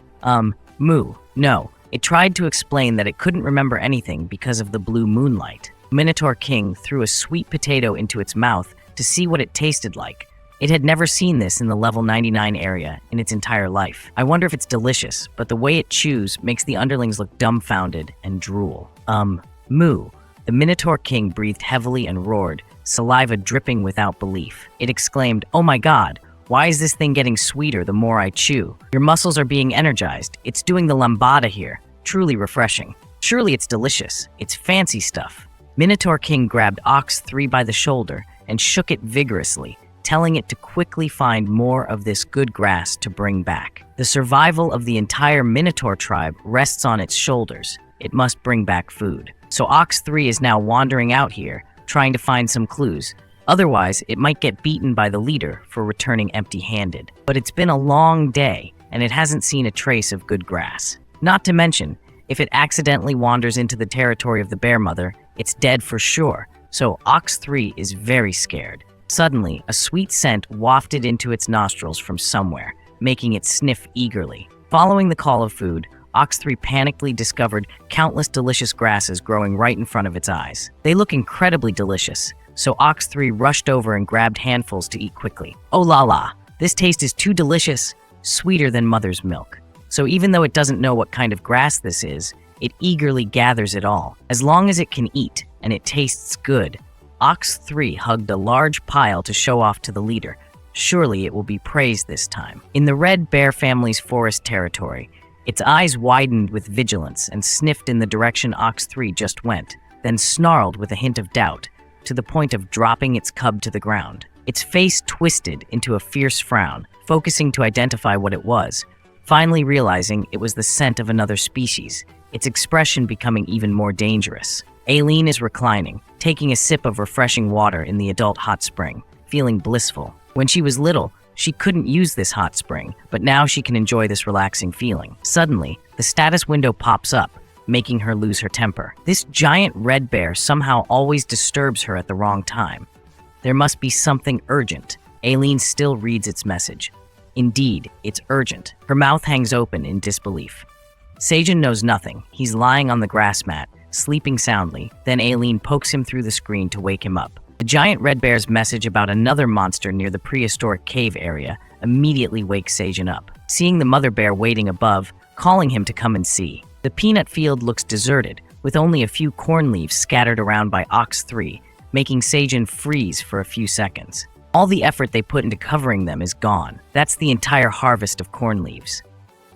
Moo. No. It tried to explain that it couldn't remember anything because of the blue moonlight. Minotaur King threw a sweet potato into its mouth to see what it tasted like. It had never seen this in the level 99 area in its entire life. I wonder if it's delicious, but the way it chews makes the underlings look dumbfounded and drool. Moo. The Minotaur King breathed heavily and roared, saliva dripping without belief. It exclaimed, "Oh my god, why is this thing getting sweeter the more I chew? Your muscles are being energized. It's doing the lambada here. Truly refreshing. Surely it's delicious. It's fancy stuff." Minotaur King grabbed Ox 3 by the shoulder and shook it vigorously, telling it to quickly find more of this good grass to bring back. The survival of the entire Minotaur tribe rests on its shoulders. It must bring back food. So Ox 3 is now wandering out here, trying to find some clues. Otherwise, it might get beaten by the leader for returning empty-handed. But it's been a long day, and it hasn't seen a trace of good grass. Not to mention, if it accidentally wanders into the territory of the bear mother, it's dead for sure. So Ox 3 is very scared. Suddenly, a sweet scent wafted into its nostrils from somewhere, making it sniff eagerly. Following the call of food, Ox 3 panically discovered countless delicious grasses growing right in front of its eyes. They look incredibly delicious, so Ox 3 rushed over and grabbed handfuls to eat quickly. Oh la la, this taste is too delicious, sweeter than mother's milk. So even though it doesn't know what kind of grass this is, it eagerly gathers it all. As long as it can eat, and it tastes good, Ox 3 hugged a large pile to show off to the leader. Surely it will be praised this time. In the Red Bear family's forest territory, its eyes widened with vigilance and sniffed in the direction Ox 3 just went, then snarled with a hint of doubt, to the point of dropping its cub to the ground. Its face twisted into a fierce frown, focusing to identify what it was, finally realizing it was the scent of another species, its expression becoming even more dangerous. Aileen is reclining, taking a sip of refreshing water in the adult hot spring, feeling blissful. When she was little, She couldn't use this hot spring, but now she can enjoy this relaxing feeling. Suddenly, the status window pops up, making her lose her temper. This giant red bear somehow always disturbs her at the wrong time. There must be something urgent. Aileen still reads its message. Indeed, it's urgent. Her mouth hangs open in disbelief. Sejun knows nothing. He's lying on the grass mat, sleeping soundly. Then Aileen pokes him through the screen to wake him up. The giant red bear's message about another monster near the prehistoric cave area immediately wakes Sejun up. Seeing the mother bear waiting above, calling him to come and see. The peanut field looks deserted, with only a few corn leaves scattered around by Ox 3, making Sejun freeze for a few seconds. All the effort they put into covering them is gone. That's the entire harvest of corn leaves.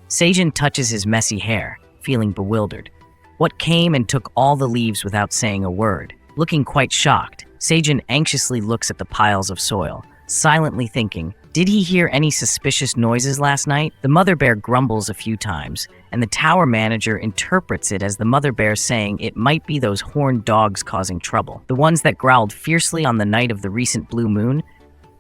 Sejun touches his messy hair, feeling bewildered. What came and took all the leaves without saying a word? Looking quite shocked, Sejun anxiously looks at the piles of soil, silently thinking, did he hear any suspicious noises last night? The mother bear grumbles a few times, and the tower manager interprets it as the mother bear saying it might be those horned dogs causing trouble, the ones that growled fiercely on the night of the recent blue moon.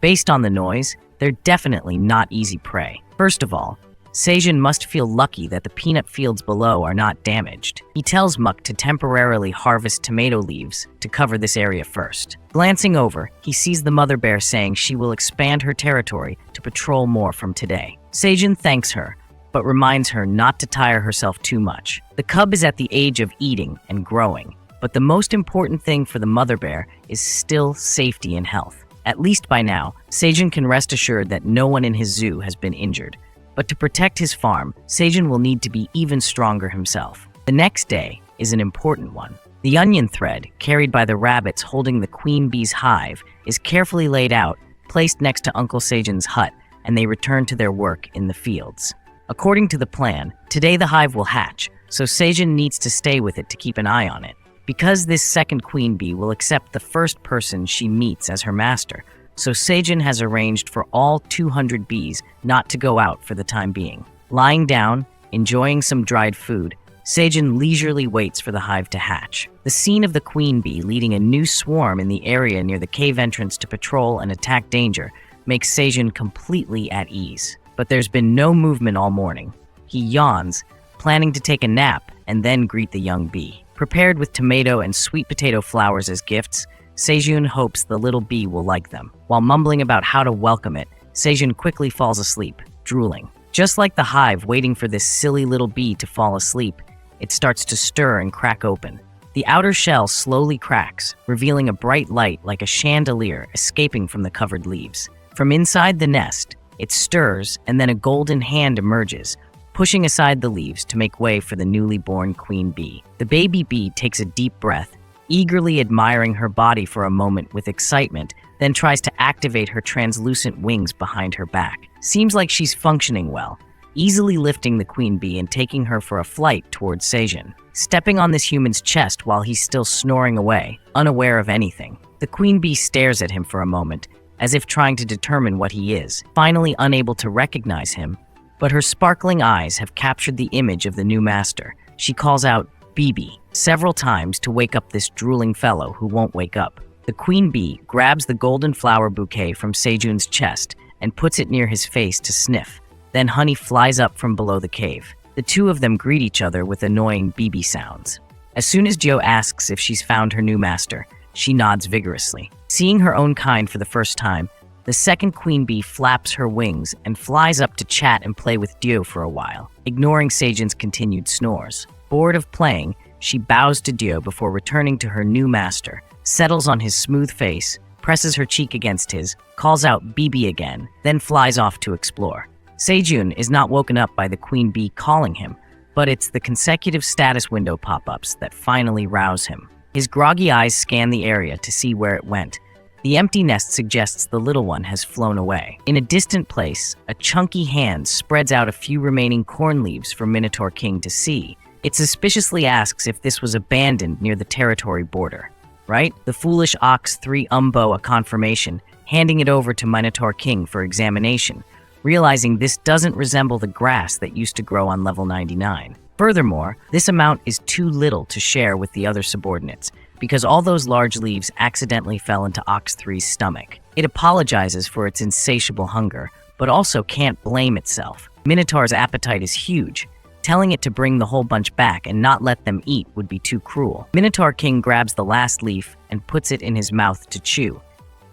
Based on the noise, they're definitely not easy prey. First of all, Sejun must feel lucky that the peanut fields below are not damaged. He tells Muck to temporarily harvest tomato leaves to cover this area first. Glancing over, he sees the mother bear saying she will expand her territory to patrol more from today. Sejun thanks her, but reminds her not to tire herself too much. The cub is at the age of eating and growing, but the most important thing for the mother bear is still safety and health. At least by now, Sejun can rest assured that no one in his zoo has been injured. But to protect his farm, Sejun will need to be even stronger himself. The next day is an important one. The onion thread, carried by the rabbits holding the queen bee's hive, is carefully laid out, placed next to Uncle Sejun's hut, and they return to their work in the fields. According to the plan, today the hive will hatch, so Sejun needs to stay with it to keep an eye on it. Because this second queen bee will accept the first person she meets as her master, so Sejun has arranged for all 200 bees not to go out for the time being. Lying down, enjoying some dried food, Sejun leisurely waits for the hive to hatch. The scene of the queen bee leading a new swarm in the area near the cave entrance to patrol and attack danger makes Sejun completely at ease. But there's been no movement all morning. He yawns, planning to take a nap and then greet the young bee. Prepared with tomato and sweet potato flowers as gifts, Sejun hopes the little bee will like them. While mumbling about how to welcome it, Sejun quickly falls asleep, drooling. Just like the hive waiting for this silly little bee to fall asleep, it starts to stir and crack open. The outer shell slowly cracks, revealing a bright light like a chandelier escaping from the covered leaves. From inside the nest, it stirs and then a golden hand emerges, pushing aside the leaves to make way for the newly born queen bee. The baby bee takes a deep breath, eagerly admiring her body for a moment with excitement, then tries to activate her translucent wings behind her back. Seems like she's functioning well, easily lifting the queen bee and taking her for a flight towards Sejun, stepping on this human's chest while he's still snoring away, unaware of anything. The queen bee stares at him for a moment, as if trying to determine what he is, finally unable to recognize him, but her sparkling eyes have captured the image of the new master. She calls out, "Bibi," several times to wake up this drooling fellow who won't wake up. The queen bee grabs the golden flower bouquet from Sejun's chest and puts it near his face to sniff. Then honey flies up from below the cave. The two of them greet each other with annoying Bibi sounds. As soon as Jo asks if she's found her new master, she nods vigorously. Seeing her own kind for the first time, the second queen bee flaps her wings and flies up to chat and play with Dio for a while, ignoring Sejun's continued snores. Bored of playing, she bows to Dio before returning to her new master, settles on his smooth face, presses her cheek against his, calls out Bibi again, then flies off to explore. Sejun is not woken up by the queen bee calling him, but it's the consecutive status window pop-ups that finally rouse him. His groggy eyes scan the area to see where it went. The empty nest suggests the little one has flown away. In a distant place, a chunky hand spreads out a few remaining corn leaves for Minotaur King to see. It suspiciously asks if this was abandoned near the territory border. Right? The foolish Ox 3 umbo a confirmation, handing it over to Minotaur King for examination, realizing this doesn't resemble the grass that used to grow on level 99. Furthermore, this amount is too little to share with the other subordinates, because all those large leaves accidentally fell into Ox 3's stomach. It apologizes for its insatiable hunger, but also can't blame itself. Minotaur's appetite is huge. Telling it to bring the whole bunch back and not let them eat would be too cruel. Minotaur King grabs the last leaf and puts it in his mouth to chew.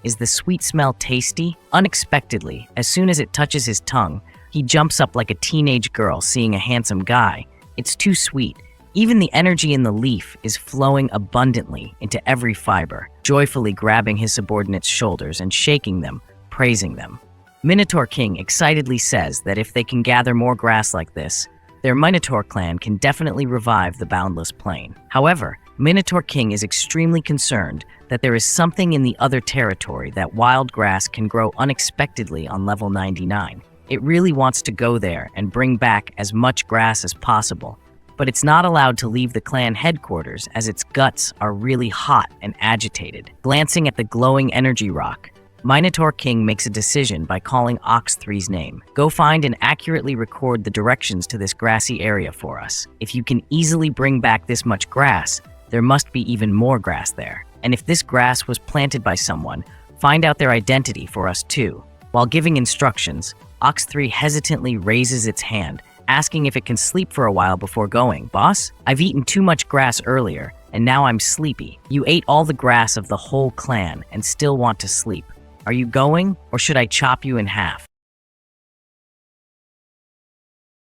Is the sweet smell tasty? Unexpectedly, as soon as it touches his tongue, he jumps up like a teenage girl seeing a handsome guy. It's too sweet. Even the energy in the leaf is flowing abundantly into every fiber, joyfully grabbing his subordinates' shoulders and shaking them, praising them. Minotaur King excitedly says that if they can gather more grass like this, their Minotaur clan can definitely revive the boundless plain. However, Minotaur King is extremely concerned that there is something in the other territory that wild grass can grow unexpectedly on level 99. It really wants to go there and bring back as much grass as possible, but it's not allowed to leave the clan headquarters as its guts are really hot and agitated. Glancing at the glowing energy rock, Minotaur King makes a decision by calling Ox 3's name. Go find and accurately record the directions to this grassy area for us. If you can easily bring back this much grass, there must be even more grass there. And if this grass was planted by someone, find out their identity for us too. While giving instructions, Ox 3 hesitantly raises its hand, asking if it can sleep for a while before going. Boss, I've eaten too much grass earlier, and now I'm sleepy. You ate all the grass of the whole clan and still want to sleep. Are you going, or should I chop you in half?